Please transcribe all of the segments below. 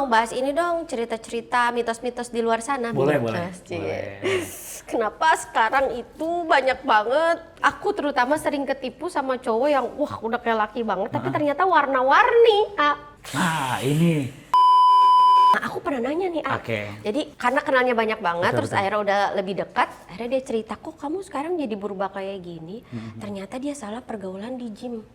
mau bahas ini dong, cerita-cerita mitos-mitos di luar sana. Boleh. Kenapa sekarang itu banyak banget, aku terutama sering ketipu sama cowok yang wah udah kayak laki banget, tapi ternyata warna-warni. Nah, ini. Nah, aku pernah nanya nih, Oke. Jadi karena kenalnya banyak banget, Betul, terus akhirnya udah lebih dekat, akhirnya dia cerita, kok kamu sekarang jadi berubah kayak gini. Ternyata dia salah pergaulan di gym.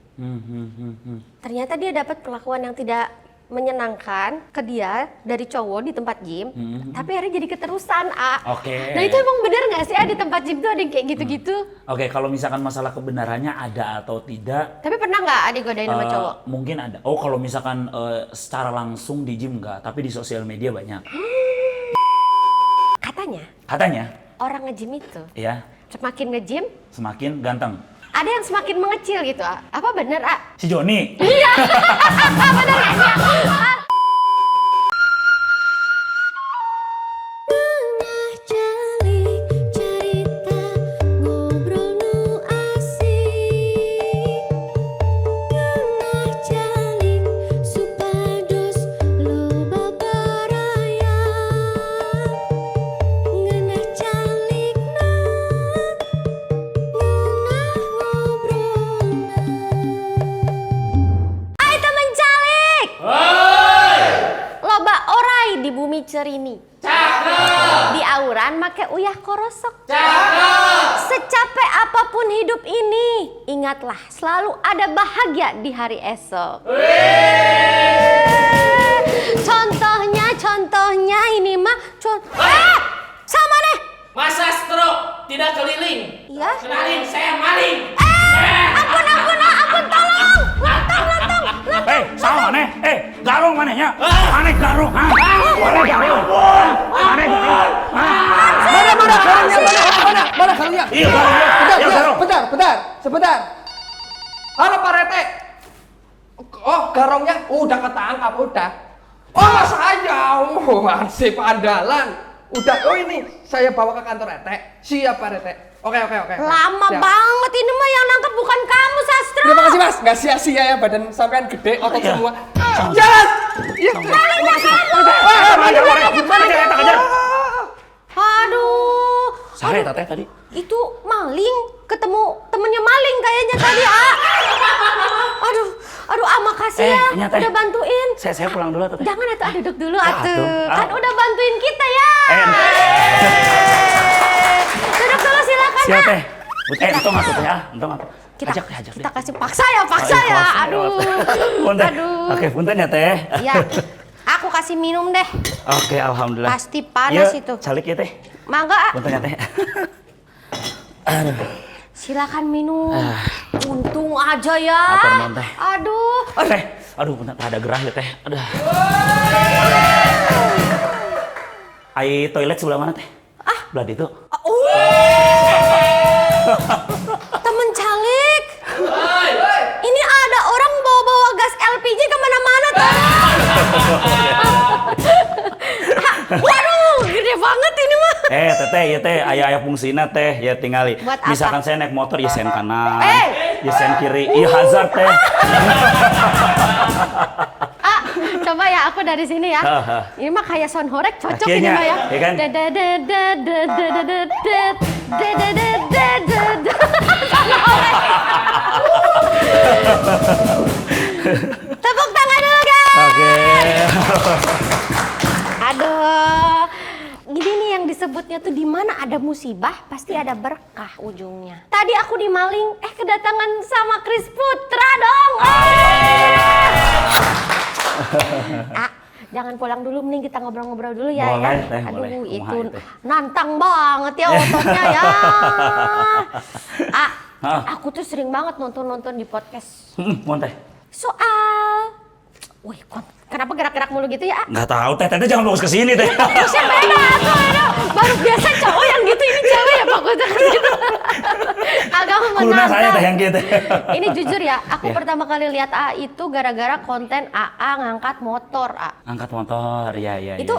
Ternyata dia dapat perlakuan yang tidak menyenangkan ke dia dari cowok di tempat gym, tapi akhirnya jadi keterusan, Oke. Nah itu emang bener nggak sih, di tempat gym tuh ada yang kayak gitu-gitu? Oke, kalau misalkan masalah kebenarannya ada atau tidak, Tapi pernah nggak digodain sama cowok? mungkin ada. Oh, kalau misalkan secara langsung di gym enggak, tapi di sosial media banyak. Katanya orang nge-gym itu Ya, semakin nge-gym, semakin ganteng. ada yang semakin mengecil gitu, Apa bener, Si Joni. Iya. Bener nggak sih? Di bumi cerini. Cakep. Di auran make uyah korosok. Cakep. Secapek apapun hidup ini, ingatlah selalu ada bahagia di hari esok. Contohnya ini mah sama deh. Mas Astro tidak keliling. Iya. Kenalin, saya maling. Ampun, tolong. Sama maneh. Garong manehnya. Maneh garong. Maneh garong. Mana garongnya? Iya, garong. Sebentar. Halo Pak Rete. Oh, garongnya udah ketangkap, udah. Oh, saya. Masih andalan. Udah, ini saya bawa ke kantor Rete. Siap Pak Rete. Oke. Lama Siap. banget ini mah, yang nangkep bukan kamu, Sastro. Terima kasih Mas, nggak sia-sia ya badan sampean gede, otot Iya. semua. Jalan! Iya. Aduh. Sare teh tadi. Itu maling, ketemu temennya maling kayaknya tadi, Aduh, makasih ya, ini teh. udah bantuin. Saya pulang dulu teh. Jangan duduk dulu, Ya, atuh. atuh. Kan udah bantuin kita ya. Duduk dulu, silakan, Siap Nak. teh. Entong atuh teh entong atuh. Ajak Kita kasih paksa ya. Aduh. Punten. Aduh. Oke, punten ya teh. Iya. Aku kasih minum deh. Oke, alhamdulillah. Pasti panas Iya, itu. Calik ya teh. Mangga, Punten ya teh. silakan minum. Untung aja ya. Atur nuhun, teh. Aduh. Teh. Aduh, punten ada gerah ya teh. Aduh. Ai toilet sebelah mana teh? Belah itu. Temen calik. Ini ada orang bawa gas LPG kemana-mana tuh. Waduh, gede banget ini mah. Teteh, ya teh, aya fungsina teh, ya tinggali. Buat apa? Misalkan saya naik motor, ya sen kanan, Eh. ya sen kiri, iya hazard teh. Coba ya aku dari sini ya. Ini mah kayak sound horek, cocok ini Akhirnya, mah ya. ya kan? Tepuk tangan dulu, guys. Oke. Aduh, gini nih yang disebutnya tuh, di mana ada musibah pasti ada berkah ujungnya. Tadi aku dimaling, kedatangan sama Chris Putra dong. Jangan pulang dulu, mending kita ngobrol-ngobrol dulu ya. Boleh, ya. teh, Aduh, boleh. itu Kumaha, teh. nantang banget ya ototnya ya. Aku tuh sering banget nonton di podcast. Mohon teh. Soal, wih, kenapa gerak-gerak mulu gitu ya? Nggak tahu teh, teh jangan fokus ke sini teh. Fokusnya beda tuh, baru biasa cowok yang gitu, ini cewek ya fokusnya ke situ. Agak Kuna saya teh yang gitu. Ini jujur ya, aku Ya. pertama kali lihat itu gara-gara konten AA ngangkat motor, Angkat motor, ya. Itu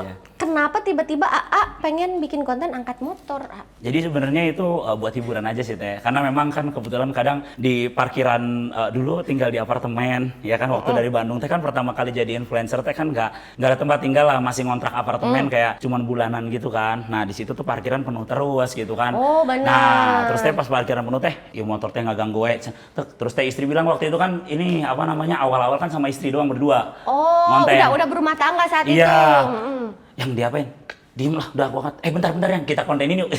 kenapa tiba-tiba AA pengen bikin konten angkat motor? A? Jadi sebenarnya itu buat hiburan aja sih Teh. Karena memang kan kebetulan kadang di parkiran dulu tinggal di apartemen, ya kan waktu dari Bandung Teh kan pertama kali jadi influencer Teh kan nggak ada tempat tinggal lah, masih ngontrak apartemen kayak cuman bulanan gitu kan. Nah di situ tuh parkiran penuh terus gitu kan. Oh benar. Nah terus Teh pas parkiran penuh Teh, ya motor Teh nggak ganggu terus Teh istri bilang waktu itu kan ini apa namanya awal-awal kan sama istri doang berdua. Oh ngonten. udah berumah tangga saat itu. Iya. Yang diapain? Diem lah, udah aku angkat. Bentar yang kita kontenin yuk.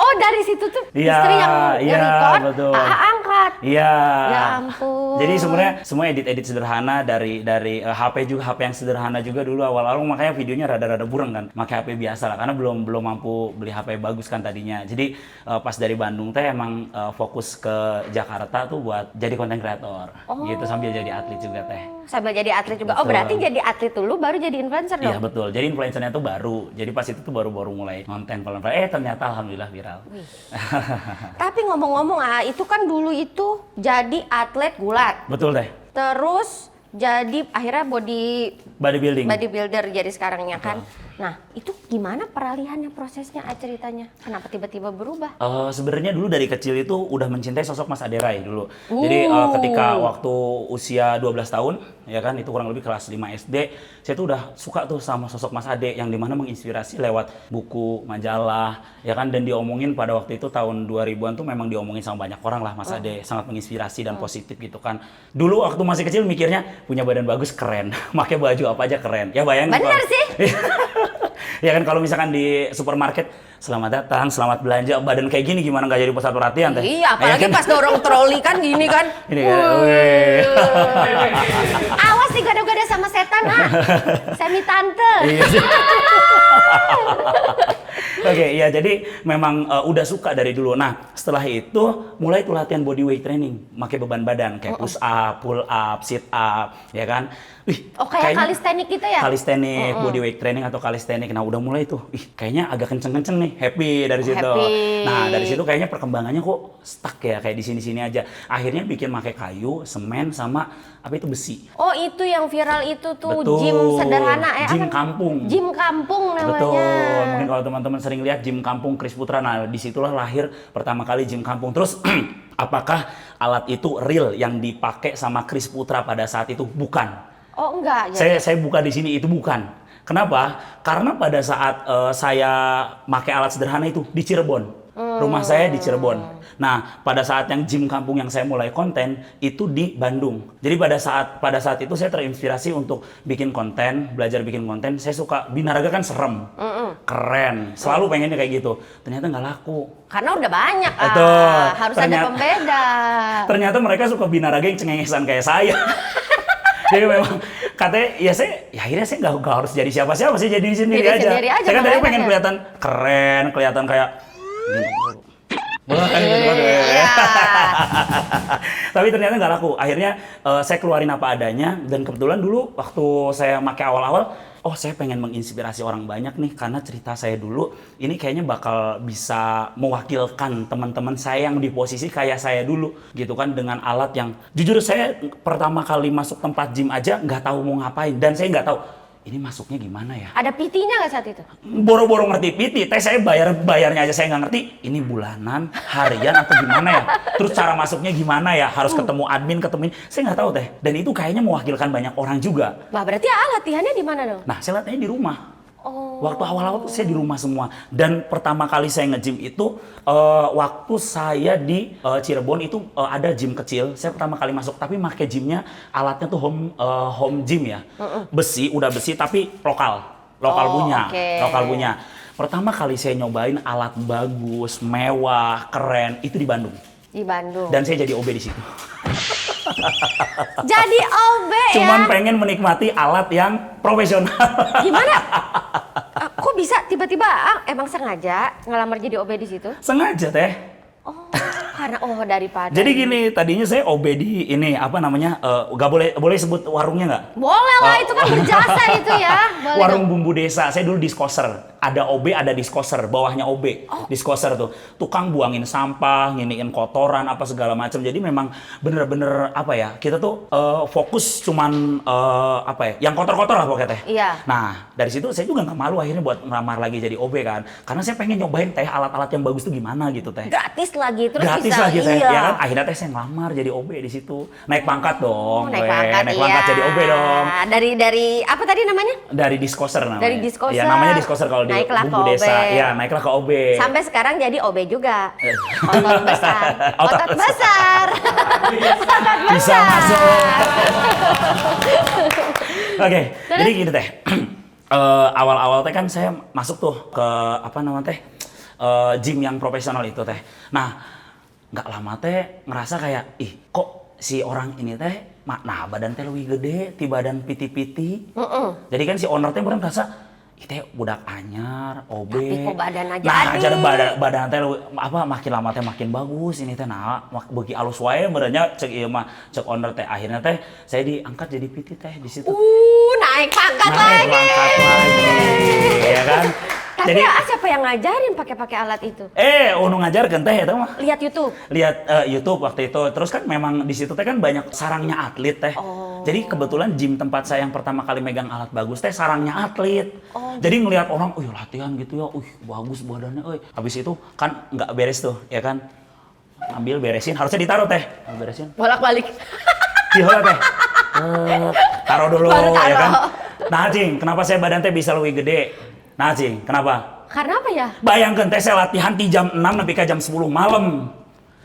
Oh dari situ tuh Iya, istri yang iya, record, betul. AA angkat. Iya. Ya ampun. Jadi sebenarnya semua edit sederhana dari HP juga, HP yang sederhana juga dulu awal-awal, makanya videonya rada-rada bureng kan. Pakai HP biasa lah karena belum mampu beli HP bagus kan tadinya. Jadi pas dari Bandung teh emang fokus ke Jakarta tuh buat jadi konten kreator. Gitu sambil jadi atlet juga teh. Sambil jadi atlet juga. Oh Betul. berarti jadi atlet dulu baru jadi influencer dong? Iya betul. Jadi influencernya tuh baru. Jadi pas itu tuh baru mulai konten pelan-pelan. Ternyata alhamdulillah viral. Tapi ngomong-ngomong itu kan dulu itu jadi atlet gulat. Betul deh. Terus jadi akhirnya Bodybuilding. bodybuilder jadi sekarangnya kan. Nah, itu gimana peralihannya prosesnya ceritanya? Kenapa tiba-tiba berubah? Sebenarnya dulu dari kecil itu udah mencintai sosok Mas Ade Rai dulu. Jadi ketika waktu usia 12 tahun, ya kan itu kurang lebih kelas 5 SD, saya tuh udah suka tuh sama sosok Mas Ade yang dimana menginspirasi lewat buku, majalah, ya kan dan diomongin pada waktu itu tahun 2000-an tuh memang diomongin sama banyak orang lah Mas Ade, sangat menginspirasi dan positif gitu kan. Dulu waktu masih kecil mikirnya punya badan bagus keren, pakai baju apa aja keren. Ya bayangin. Bener sih. Ya kan kalau misalkan di supermarket, selamat datang, selamat belanja, badan kayak gini gimana nggak jadi pusat perhatian teh? Iya, apalagi kan? pas dorong troli kan gini kan. Ini kan, weh. Awas digoda-goda sama setan, ha. Semi tante. Iya. Oke, ya jadi memang udah suka dari dulu. Nah, setelah itu mulai tuh latihan body weight training, pakai beban badan kayak push up, pull up, sit up, ya kan? Kayak kalistenik gitu ya? Kalistenik, body weight training atau kalistenik. Nah, udah mulai tuh. Kayaknya agak kenceng-kenceng nih, happy dari situ. Happy. Nah, dari situ kayaknya perkembangannya kok stuck ya, kayak di sini-sini aja. Akhirnya bikin pakai kayu, semen sama apa itu besi. Oh, itu yang viral itu tuh Betul. gym sederhana Gym kampung. Gym kampung namanya. Betul. Mungkin kalau teman-teman sering lihat gym kampung Chris Putra, nah disitulah lahir pertama kali gym kampung. Terus apakah alat itu real yang dipakai sama Chris Putra pada saat itu? Bukan. Oh enggak. Ya. Saya buka di sini itu bukan. Kenapa? Karena pada saat saya pakai alat sederhana itu di Cirebon. Rumah saya di Cirebon. Nah, pada saat yang gym kampung yang saya mulai konten itu di Bandung. Jadi pada saat itu saya terinspirasi untuk bikin konten, belajar bikin konten. Saya suka binaraga kan serem, keren, selalu pengennya kayak gitu. Ternyata nggak laku. Karena udah banyak Betul. harus ada pembeda. Ternyata mereka suka binaraga yang cengengesan kayak saya. Jadi memang katanya ya akhirnya saya nggak harus jadi siapa-siapa sih, jadi sendiri aja. Saya kan tadi pengen kelihatan keren, kelihatan kayak tapi ternyata nggak laku. Akhirnya saya keluarin apa adanya dan kebetulan dulu waktu saya pakai awal-awal, saya pengen menginspirasi orang banyak nih karena cerita saya dulu ini kayaknya bakal bisa mewakilkan teman-teman saya yang di posisi kayak saya dulu gitu kan, dengan alat yang jujur saya pertama kali masuk tempat gym aja nggak tahu mau ngapain dan saya nggak tahu ini masuknya gimana ya. Ada PT-nya nggak saat itu? Boro-boro ngerti PT, saya bayarnya aja saya nggak ngerti. Ini bulanan, harian atau gimana ya? Terus cara masuknya gimana ya? Harus ketemu admin, saya nggak tahu teh. Dan itu kayaknya mewakilkan banyak orang juga. Wah berarti latihannya di mana dong? Nah, saya latihannya di rumah. Waktu awal-awal tuh saya di rumah semua. Dan pertama kali saya nge-gym itu waktu saya di Cirebon itu ada gym kecil. Saya pertama kali masuk, tapi pakai gymnya alatnya tuh home gym ya. Udah besi tapi lokal punya. Okay. Lokal punya. Pertama kali saya nyobain alat bagus, mewah, keren itu di Bandung. Di Bandung. Dan saya jadi OB di situ. Jadi OB ya? Cuman pengen menikmati alat yang profesional. Gimana? Kok bisa tiba-tiba emang sengaja ngelamar jadi OB di situ? Sengaja teh. Karena daripada. Jadi gini, tadinya saya OB di ini apa namanya? Boleh sebut warungnya nggak? Boleh lah, itu kan berjasa itu ya. Boleh Warung bumbu desa. Saya dulu diskoser. ada OB, ada diskoser, bawahnya OB. Diskoser tuh, tukang buangin sampah, nginiin kotoran, apa segala macam. Jadi memang bener-bener apa ya, kita tuh fokus cuman apa ya, yang kotor-kotor lah pokoknya teh. Iya. Nah, dari situ saya juga nggak malu akhirnya buat ngelamar lagi jadi OB kan. Karena saya pengen nyobain teh alat-alat yang bagus tuh gimana gitu teh. Gratis lagi, terus Gratis bisa. lagi teh, Iya. ya kan? Akhirnya teh saya ngelamar jadi OB di situ. Naik pangkat dong. Naik weh. pangkat, Naik pangkat iya. jadi OB dong. Dari apa tadi namanya? Dari diskoser namanya. Dari diskoser. Ya namanya diskoser kalau di Naiklah bumbu ke desa. OB. Ya, naiklah ke OB. Sampai sekarang jadi OB juga. Otot besar. Otot Otot besar. Otot Bisa besar. masuk. Oke, jadi gini teh. Awal-awal teh kan saya masuk tuh ke apa namanya teh gym yang profesional itu teh. Nah, nggak lama teh ngerasa kayak kok si orang ini teh nah badan teh lebih gede ti badan piti-piti. Jadi kan si owner teh bener merasa teh budak anyar, OB. Tapi kok badan aja nah, ade. jadi badan teh apa makin lama teh makin bagus ini teh nah beuki alus wae benernya cek ieu mah cek owner teh akhirnya teh saya diangkat jadi PT teh di situ. Naik pangkat Naik lagi. pangkat lagi. Ya kan? Tapi Jadi siapa yang ngajarin pakai alat itu? unu ngajarkeun teh eta mah. Lihat YouTube. Lihat YouTube waktu itu. Terus kan memang di situ teh kan banyak sarangnya atlet teh. Jadi kebetulan gym tempat saya yang pertama kali megang alat bagus teh sarangnya atlet. Jadi ngelihat orang, latihan gitu ya, bagus badannya, Habis itu kan nggak beres tuh, ya kan? Ambil beresin, harusnya ditaruh teh. Beresin. Bolak-balik. Gila teh. Taruh dulu, Baru taruh. ya kan? Nah, Cing, kenapa saya badan teh bisa lebih gede? Nah, Cing, kenapa? Karena apa ya? Bayangkan teh saya latihan di jam 6 sampai ke jam 10 malam.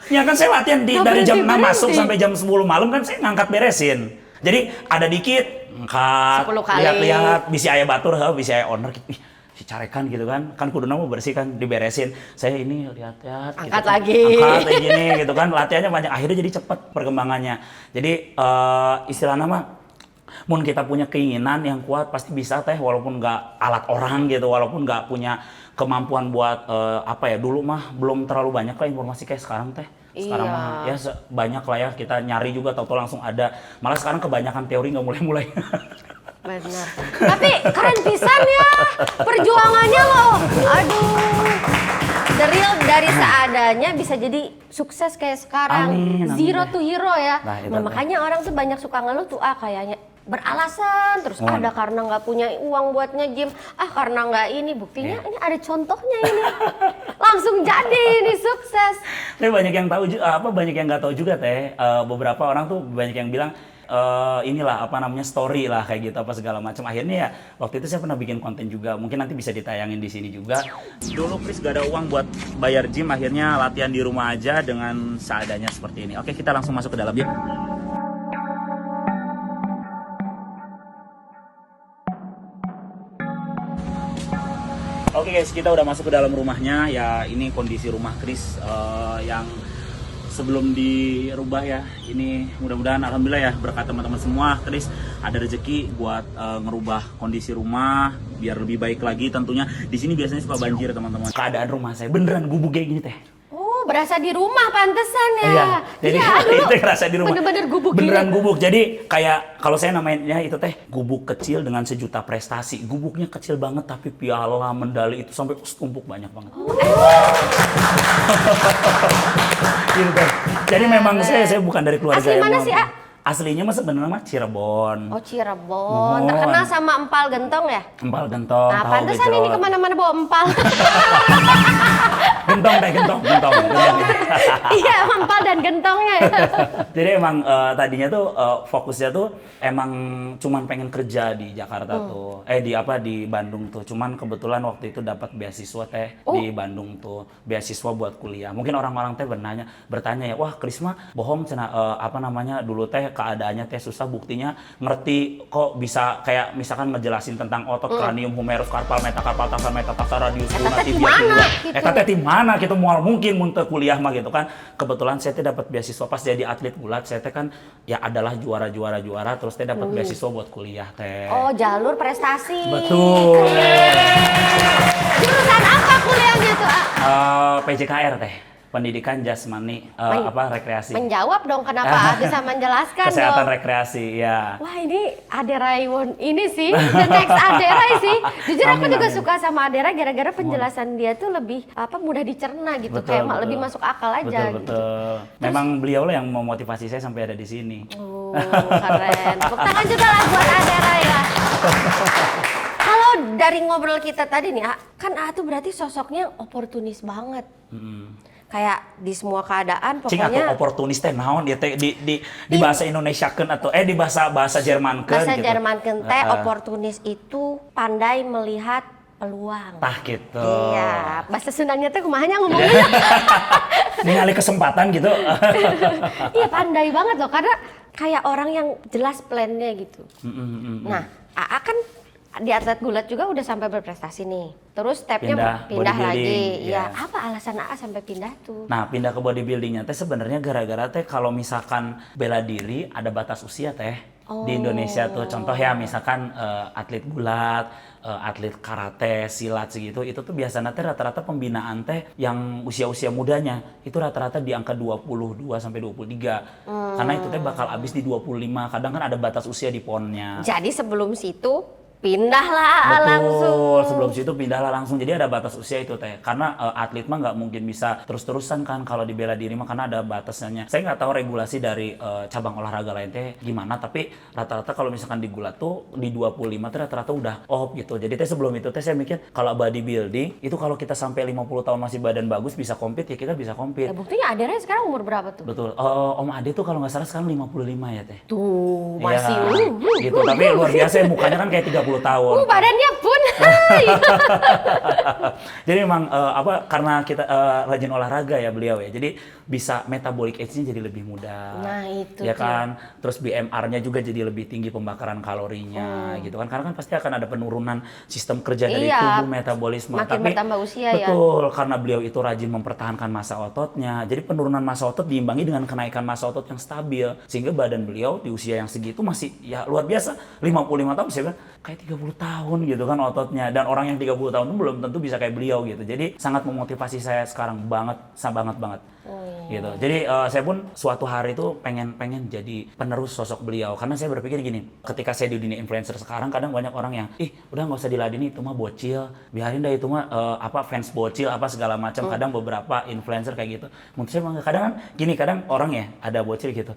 Ya kan saya latihan dari jam 6 masuk sampai jam 10 malam kan saya ngangkat beresin. Jadi ada dikit, angkat, 10 kali. lihat-lihat, bisa aya batur, bisa aya owner, si carekan gitu kan kuduna mau bersih kan diberesin. Saya ini lihat-lihat Angkat gitu, lagi. angkat kayak gini gitu kan, latihannya banyak, akhirnya jadi cepet perkembangannya. Jadi istilahnya mah mun kita punya keinginan yang kuat pasti bisa teh, walaupun nggak alat orang gitu, walaupun nggak punya kemampuan buat apa ya, dulu mah belum terlalu banyak lah informasi kayak sekarang teh. Sekarang Iya. mah ya banyak lah ya, kita nyari juga tahu-tahu langsung ada. Malah sekarang kebanyakan teori nggak mulai-mulai. Benar. Tapi keren pisan ya perjuangannya loh. Aduh. The real dari seadanya bisa jadi sukses kayak sekarang. Amin, amin. Zero to hero ya. Nah, itu Nah, teh. makanya orang tuh banyak suka ngeluh tuh kayaknya beralasan terus ada karena nggak punya uang buat nge-gym, karena nggak ini, buktinya ini ada contohnya ini. Langsung jadi ini sukses. Tapi banyak yang tahu juga, banyak yang nggak tahu juga teh. Beberapa orang tuh banyak yang bilang inilah apa namanya story lah kayak gitu apa segala macam. Akhirnya ya waktu itu saya pernah bikin konten juga, mungkin nanti bisa ditayangin di sini juga. Dulu Chris gak ada uang buat bayar gym, akhirnya latihan di rumah aja dengan seadanya seperti ini. Oke, kita langsung masuk ke dalam ya. Oke guys, kita udah masuk ke dalam rumahnya. Ya ini kondisi rumah Chris yang sebelum dirubah ya. Ini mudah-mudahan alhamdulillah ya berkat teman-teman semua, Chris ada rezeki buat ngerubah kondisi rumah biar lebih baik lagi tentunya. Di sini biasanya suka banjir teman-teman. Keadaan rumah saya beneran gubuk kayak gini teh. Oh, berasa di rumah pantesan ya. Iya, jadi itu ngerasa di rumah. Bener-bener gubuk Beneran gini. gubuk. Jadi kayak kalau saya namainnya itu teh gubuk kecil dengan sejuta prestasi. Gubuknya kecil banget tapi piala, medali itu sampai setumpuk banyak banget. Gitu teh. Jadi memang saya bukan dari keluarga Asli mana yang sih, A? Aslinya mah sebenarnya mah Cirebon. Oh, Cirebon. Terkenal sama empal gentong ya? Empal gentong, Nah, tahu pantesan ini gejrot. kemana-mana bawa empal. Gentong teh, gentong. Iya, empal dan gentongnya ya. Jadi emang tadinya tuh fokusnya tuh emang cuman pengen kerja di Jakarta tuh. Di Bandung tuh. Cuman kebetulan waktu itu dapat beasiswa teh di Bandung tuh. Beasiswa buat kuliah. Mungkin orang-orang teh bertanya ya, wah Krisma bohong cenah dulu teh keadaannya teh susah, buktinya ngerti kok bisa kayak misalkan ngejelasin tentang otot kranium, humerus, karpal, metakarpal, tarsal, metatarsal, radius, Eta luna, teh tibia, dimana tibia. gitu? Eta teh di mana gitu moal mungkin mun teu kuliah mah gitu kan. Kebetulan saya teh dapat beasiswa pas jadi atlet gulat. Saya teh kan ya adalah juara terus teh dapat beasiswa buat kuliah teh. Oh, jalur prestasi. Betul. Jurusan apa kuliahnya tuh, A? PJKR teh. pendidikan jasmani, rekreasi. Menjawab dong kenapa bisa menjelaskan Kesehatan dong. rekreasi, ya. Wah ini Aderai ini sih, the next Aderai sih. Jujur aku Amin, juga amin. suka sama Aderai gara-gara penjelasan dia tuh lebih mudah dicerna gitu, Betul, kayak lebih masuk akal aja betul, gitu. betul. Memang beliau lah yang memotivasi saya sampai ada di sini. Keren. Tepuk tangan juga lah buat Aderai ya. Kalau dari ngobrol kita tadi nih, kan tuh berarti sosoknya oportunis banget. Kayak di semua keadaan Cing atau pokoknya oportunis teh naon ya teh di bahasa Indonesiakeun atau di bahasa Jermankeun bahasa gitu. Jermankeun teh oportunis itu pandai melihat peluang. Tah gitu. Iya, bahasa Sundanya teh kumahanya ngomongnya. Ningali kesempatan gitu. Iya, pandai banget loh karena kayak orang yang jelas plannya gitu. Nah, AA kan di atlet gulat juga udah sampai berprestasi nih. Terus stepnya pindah lagi. bodybuilding, Ya, ya. apa alasan AA sampai pindah tuh? Nah, pindah ke bodybuildingnya teh sebenarnya gara-gara teh kalau misalkan bela diri ada batas usia teh di Indonesia tuh. Contoh ya misalkan atlet gulat, atlet karate, silat segitu, itu tuh biasanya teh rata-rata pembinaan teh yang usia-usia mudanya itu rata-rata di angka 22 sampai 23. Karena itu teh bakal habis di 25. Kadang kan ada batas usia di ponnya. Jadi sebelum situ pindahlah langsung. Sebelum situ pindahlah langsung. Jadi ada batas usia itu teh. Karena atlet mah nggak mungkin bisa terus-terusan kan kalau di bela diri mah karena ada batasnya. Saya nggak tahu regulasi dari cabang olahraga lain teh gimana. Tapi rata-rata kalau misalkan di gulat tuh di 25 tuh rata-rata udah off gitu. Jadi teh sebelum itu teh saya mikir kalau bodybuilding itu kalau kita sampai 50 tahun masih badan bagus bisa compete ya kita bisa compete. Ya, buktinya Aderai sekarang umur berapa tuh? Betul. Om Ade tuh kalau nggak salah sekarang 55 ya teh. Tuh, masih Ya, gitu. Tapi luar biasa ya, mukanya kan kayak 30 tahun. badannya pun. Jadi memang karena kita rajin olahraga ya beliau ya. Jadi bisa metabolic age-nya jadi lebih mudah. Nah, itu ya tuh. kan. Terus BMR-nya juga jadi lebih tinggi pembakaran kalorinya gitu kan. Karena kan pasti akan ada penurunan sistem kerja dari Iya, tubuh, metabolisme. makin bertambah usia ya. betul, karena beliau itu rajin mempertahankan massa ototnya. Jadi penurunan massa otot diimbangi dengan kenaikan massa otot yang stabil. Sehingga badan beliau di usia yang segitu masih ya luar biasa. 55 tahun saya bilang kayak 30 tahun gitu kan ototnya. Dan orang yang 30 tahun itu belum tentu bisa kayak beliau gitu. Jadi sangat memotivasi saya sekarang banget, banget. Gitu. Jadi saya pun suatu hari itu pengen jadi penerus sosok beliau karena saya berpikir gini, ketika saya di dunia influencer sekarang kadang banyak orang yang udah nggak usah diladeni itu mah bocil, biarin dah itu mah fans bocil apa segala macam. Kadang beberapa influencer kayak gitu. Menurut saya mah kadang kan gini, kadang orang ya ada bocil gitu.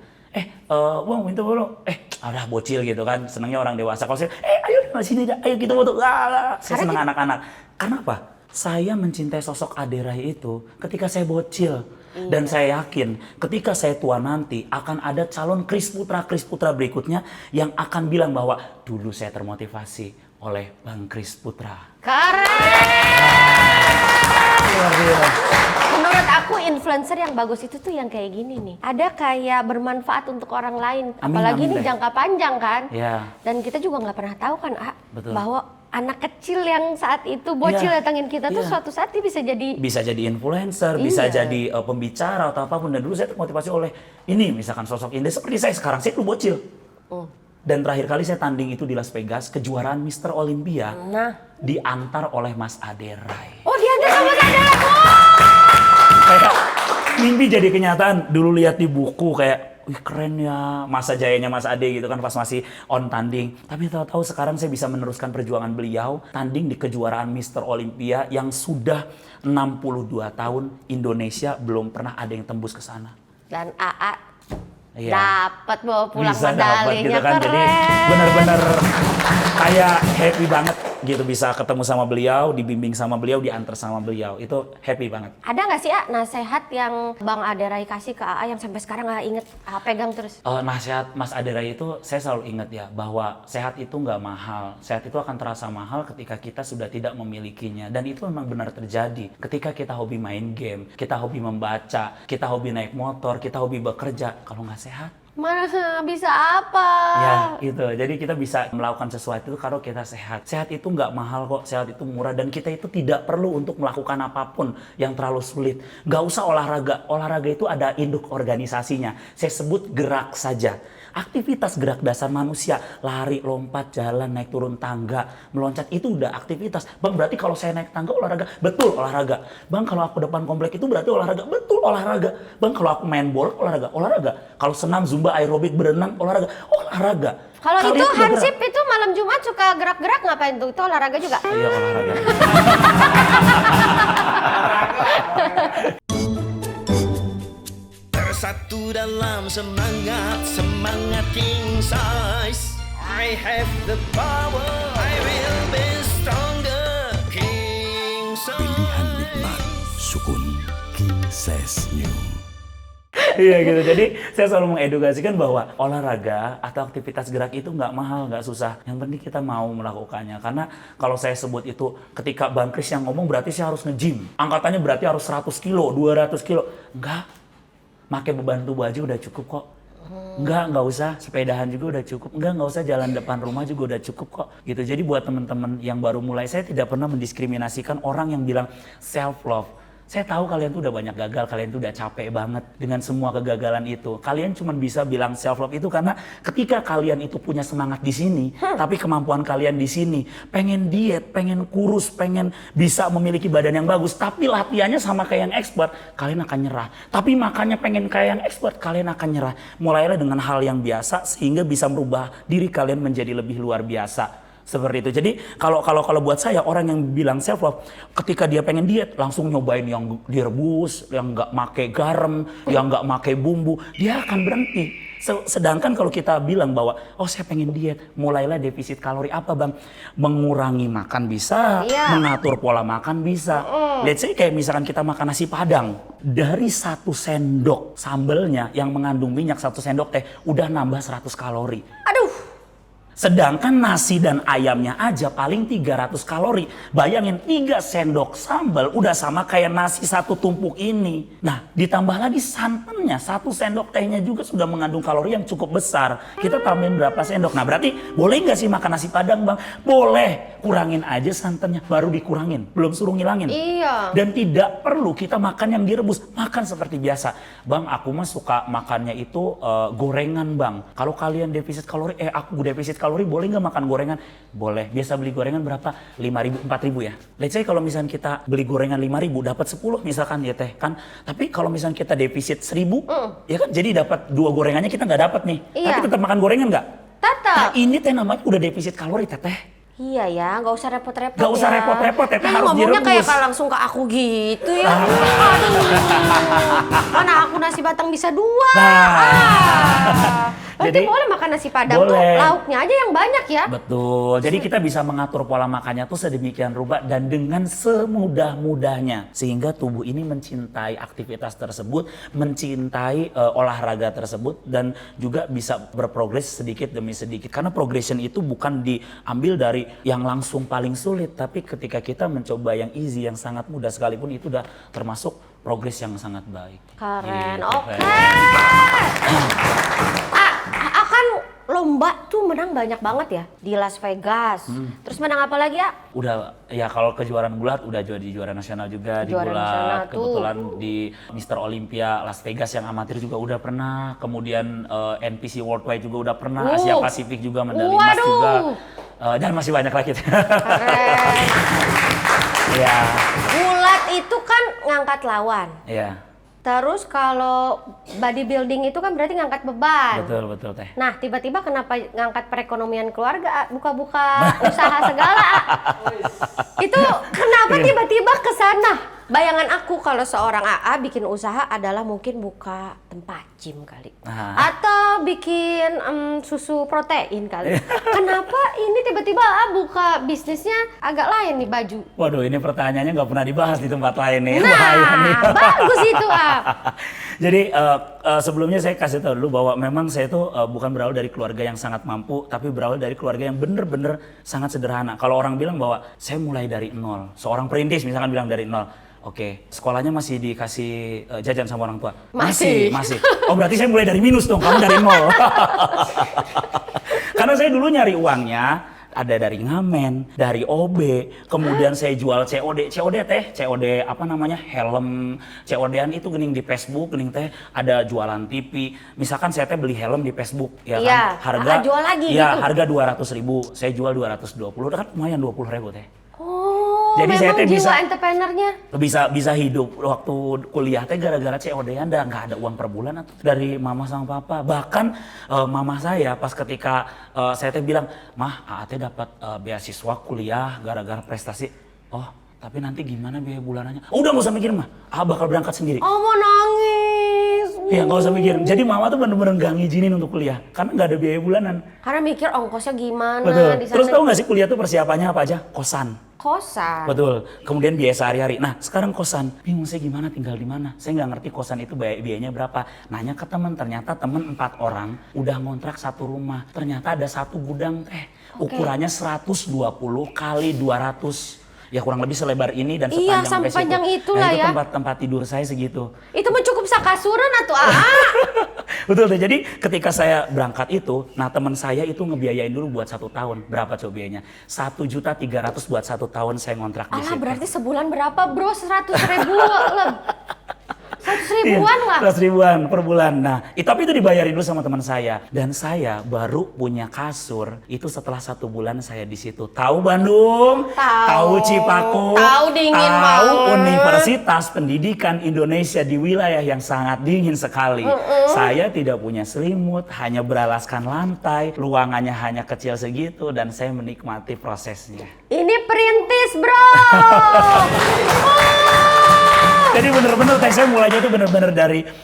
Bang minta dulu. Udah bocil gitu kan, senangnya orang dewasa. Kalau saya ayo sini dah, ayo kita foto. Saya senang anak-anak. Kenapa? Saya mencintai sosok Aderai itu ketika saya bocil. Dan saya yakin ketika saya tua nanti akan ada calon Kris Putra berikutnya yang akan bilang bahwa dulu saya termotivasi oleh Bang Kris Putra. Keren! Menurut aku influencer yang bagus itu tuh yang kayak gini nih. Ada kayak bermanfaat untuk orang lain. Amin, Apalagi amin ini deh. jangka panjang kan. Ya. Dan kita juga nggak pernah tahu kan, Betul. bahwa anak kecil yang saat itu bocil Iya, datangin kita tuh iya. suatu saat dia bisa jadi influencer, bisa Iya. jadi pembicara atau apapun. Dan dulu saya termotivasi oleh ini misalkan sosok Inde seperti saya sekarang, saya dulu bocil. Dan terakhir kali saya tanding itu di Las Vegas, kejuaraan Mr. Olympia diantar oleh Mas Aderai. Oh, dia ada sama Aderai. Kayak mimpi jadi kenyataan. Dulu lihat di buku kayak, wih keren ya masa jayanya Mas Ade gitu kan pas masih on tanding. Tapi tahu-tahu sekarang saya bisa meneruskan perjuangan beliau tanding di kejuaraan Mr. Olympia yang sudah 62 tahun Indonesia belum pernah ada yang tembus ke sana. Dan AA Iya. dapat bawa pulang Bisa dapat medalinya, gitu kan. keren. Jadi benar-benar kayak happy banget gitu bisa ketemu sama beliau, dibimbing sama beliau, diantar sama beliau. Itu happy banget. Ada nggak sih nasihat yang Bang Aderai kasih ke AA yang sampai sekarang AA inget, AA pegang terus? Nasihat Mas Aderai itu saya selalu ingat ya bahwa sehat itu nggak mahal. Sehat itu akan terasa mahal ketika kita sudah tidak memilikinya. Dan itu memang benar terjadi. Ketika kita hobi main game, kita hobi membaca, kita hobi naik motor, kita hobi bekerja. Kalau nggak sehat, Mana bisa apa? Ya gitu, jadi kita bisa melakukan sesuatu itu kalau kita sehat. Sehat itu nggak mahal kok, sehat itu murah. Dan kita itu tidak perlu untuk melakukan apapun yang terlalu sulit. Nggak usah olahraga, olahraga itu ada induk organisasinya. Saya sebut gerak saja. Aktivitas gerak dasar manusia, lari, lompat, jalan, naik turun tangga, meloncat, itu udah aktivitas. Bang, berarti kalau saya naik tangga olahraga? Betul, olahraga. Bang, kalau aku depan komplek itu berarti olahraga? Betul, olahraga. Bang, kalau aku main bola, olahraga? Olahraga. Kalau senam, zumba, aerobik, berenang, olahraga? Olahraga. Kalau Kalian itu udah Hansip itu malam Jumat suka gerak-gerak ngapain tuh? Itu olahraga juga? Iya, olahraga. Bersatu dalam semangat king size. I have the power, I will be stronger. King size. Pilihan nikmat, sukun King Size New. Iya gitu, jadi saya selalu mengedukasikan bahwa olahraga atau aktivitas gerak itu nggak mahal, nggak susah. Yang penting kita mau melakukannya. Karena kalau saya sebut itu ketika Bang Kris yang ngomong berarti saya harus nge-gym. Angkatannya berarti harus 100 kilo, 200 kilo. Enggak, pakai beban tubuh aja udah cukup kok. Enggak usah, sepedahan juga udah cukup. Enggak usah jalan depan rumah juga udah cukup kok. Gitu. Jadi buat teman-teman yang baru mulai, saya tidak pernah mendiskriminasikan orang yang bilang self love. Saya tahu kalian tuh udah banyak gagal, kalian tuh udah capek banget dengan semua kegagalan itu. Kalian cuma bisa bilang self love itu karena ketika kalian itu punya semangat di sini, tapi kemampuan kalian di sini, pengen diet, pengen kurus, pengen bisa memiliki badan yang bagus, tapi latihannya sama kayak yang expert, kalian akan nyerah. Tapi makannya pengen kayak yang expert, kalian akan nyerah. Mulailah dengan hal yang biasa sehingga bisa merubah diri kalian menjadi lebih luar biasa. Seperti itu. Jadi kalau buat saya, orang yang bilang self love, ketika dia pengen diet langsung nyobain yang direbus, yang nggak make garam, yang nggak make bumbu, dia akan berhenti. Sedangkan kalau kita bilang bahwa oh saya pengen diet, mulailah defisit kalori. Apa Bang? Mengurangi makan bisa, mengatur pola makan bisa. Let's say kayak misalkan kita makan nasi padang, dari 1 sendok sambelnya yang mengandung minyak, 1 sendok teh udah nambah 100 kalori. Aduh. Sedangkan nasi dan ayamnya aja paling 300 kalori. Bayangin 3 sendok sambal udah sama kayak nasi 1 tumpuk ini. Nah ditambah lagi santannya, 1 sendok tehnya juga sudah mengandung kalori yang cukup besar. Kita tambahin berapa sendok? Nah berarti boleh nggak sih makan nasi padang Bang? Boleh, kurangin aja santannya, baru dikurangin, belum suruh ngilangin. Iya. Dan tidak perlu kita makan yang direbus, makan seperti biasa. Bang, aku mah suka makannya itu gorengan Bang. Kalau kalian defisit kalori, aku defisit kalori, boleh nggak makan gorengan? Boleh. Biasa beli gorengan berapa? 5.000, 4.000 ya. Let's say kalau misalnya kita beli gorengan 5.000, dapat 10 misalkan ya teh kan. Tapi kalau misalnya kita defisit 1.000, ya kan jadi dapat 2 gorengannya kita nggak dapat nih. Iya. Tapi tetap makan gorengan nggak? Tetap. Nah ini teh namanya udah defisit kalori teteh. Iya ya, nggak usah repot-repot. Nggak usah repot-repot, Teteh, harus ngomongnya direbus. kayak langsung ke aku gitu ya. Aduh. Mana aku nasi batang bisa 2. Berarti Jadi, boleh makan nasi padang tuh boleh. lauknya aja yang banyak ya. Betul. Jadi kita bisa mengatur pola makannya tuh sedemikian rupa dan dengan semudah-mudahnya sehingga tubuh ini mencintai aktivitas tersebut, mencintai olahraga tersebut dan juga bisa berprogres sedikit demi sedikit. Karena progression itu bukan diambil dari yang langsung paling sulit, tapi ketika kita mencoba yang easy, yang sangat mudah sekalipun itu udah termasuk progres yang sangat baik. Keren. Gitu, Oke. Fer. Akan lomba tuh menang banyak banget ya di Las Vegas. Terus menang apa lagi ya? Udah ya kalau kejuaraan gulat udah jadi juara nasional juga di Juara nasional gulat. tuh. Kebetulan di Mr. Olympia Las Vegas yang amatir juga udah pernah. Kemudian NPC Worldwide juga udah pernah. Asia Pasifik juga medali emas Waduh. juga. Dan masih banyak lagi. Keren. Ya. Gulat itu kan ngangkat lawan. Ya. Terus kalau bodybuilding itu kan berarti ngangkat beban. Betul teh. Nah, tiba-tiba kenapa ngangkat perekonomian keluarga, buka-buka usaha segala? Itu kenapa tiba-tiba ke sana? Bayangan aku kalau seorang AA bikin usaha adalah mungkin buka tempat gym kali. Atau bikin susu protein kali. Kenapa ini tiba-tiba AA buka bisnisnya agak lain nih baju? Waduh, ini pertanyaannya nggak pernah dibahas di tempat lain nih. Nah, Bahaya nih. bagus itu, A. Jadi sebelumnya saya kasih tahu dulu bahwa memang saya itu bukan berawal dari keluarga yang sangat mampu, tapi berawal dari keluarga yang bener-bener sangat sederhana. Kalau orang bilang bahwa saya mulai dari nol, seorang perintis misalkan bilang dari nol, oke, sekolahnya masih dikasih jajan sama orang tua? Masih. Oh berarti saya mulai dari minus dong, kamu dari nol. Karena saya dulu nyari uangnya, ada dari ngamen, dari OB, kemudian saya jual COD teh, COD apa namanya, helm, COD-an itu gening di Facebook, gening teh ada jualan TV. Misalkan saya teh beli helm di Facebook, ya Iya, kan, harga, jual lagi ya gitu. harga 200.000, saya jual 220, kan lumayan 20.000 teh. Oh, Jadi saya memang teh jiwa bisa- entrepreneurnya. Bisa hidup waktu kuliah teh gara-gara COD-an dan nggak ada uang per bulan atau dari mama sama papa. Bahkan mama saya pas ketika saya teh bilang, "Mah, Aa teh dapat beasiswa kuliah gara-gara prestasi." "Oh, tapi nanti gimana biaya bulanannya?" "Oh, udah nggak usah mikir, Mah. Aa bakal berangkat sendiri." Oh, mau nangis. Iya, nggak usah mikir. Jadi mama tuh bener-bener nggak ngizinin untuk kuliah karena nggak ada biaya bulanan. Karena mikir ongkosnya gimana Betul. di sana. Terus tahu nggak sih kuliah tuh persiapannya apa aja? Kosan. Kosan. Betul. Kemudian biaya sehari-hari. Nah, sekarang kosan. Bingung saya gimana tinggal di mana. Saya nggak ngerti kosan itu biayanya berapa. Nanya ke teman, ternyata teman 4 orang udah ngontrak satu rumah. Ternyata ada satu gudang teh. Ukurannya 120 kali 200. Ya kurang lebih selebar ini dan Iya, sepanjang sepanjang situ. itulah Nah, itu ya. tempat tidur saya segitu. Itu mah cukup sakasuran atau Betul tuh. Jadi ketika saya berangkat itu, nah teman saya itu ngebiayain dulu buat 1 tahun. Berapa coba biayanya? 1.300.000 buat 1 tahun saya ngontrak di Alah, situ. berarti sebulan berapa, Bro? 100.000 lah. 100.000-an lah. 100.000-an per bulan. Nah, tapi itu dibayarin dulu sama teman saya. Dan saya baru punya kasur itu setelah 1 bulan saya di situ. Tahu Bandung? Tahu. Cipaku? Tahu dingin Tahu banget. Universitas Pendidikan Indonesia di wilayah yang sangat dingin sekali. Saya tidak punya selimut, hanya beralaskan lantai, ruangannya hanya kecil segitu dan saya menikmati prosesnya. Ini perintis, Bro. Jadi bener-bener teh saya mulainya tuh bener-bener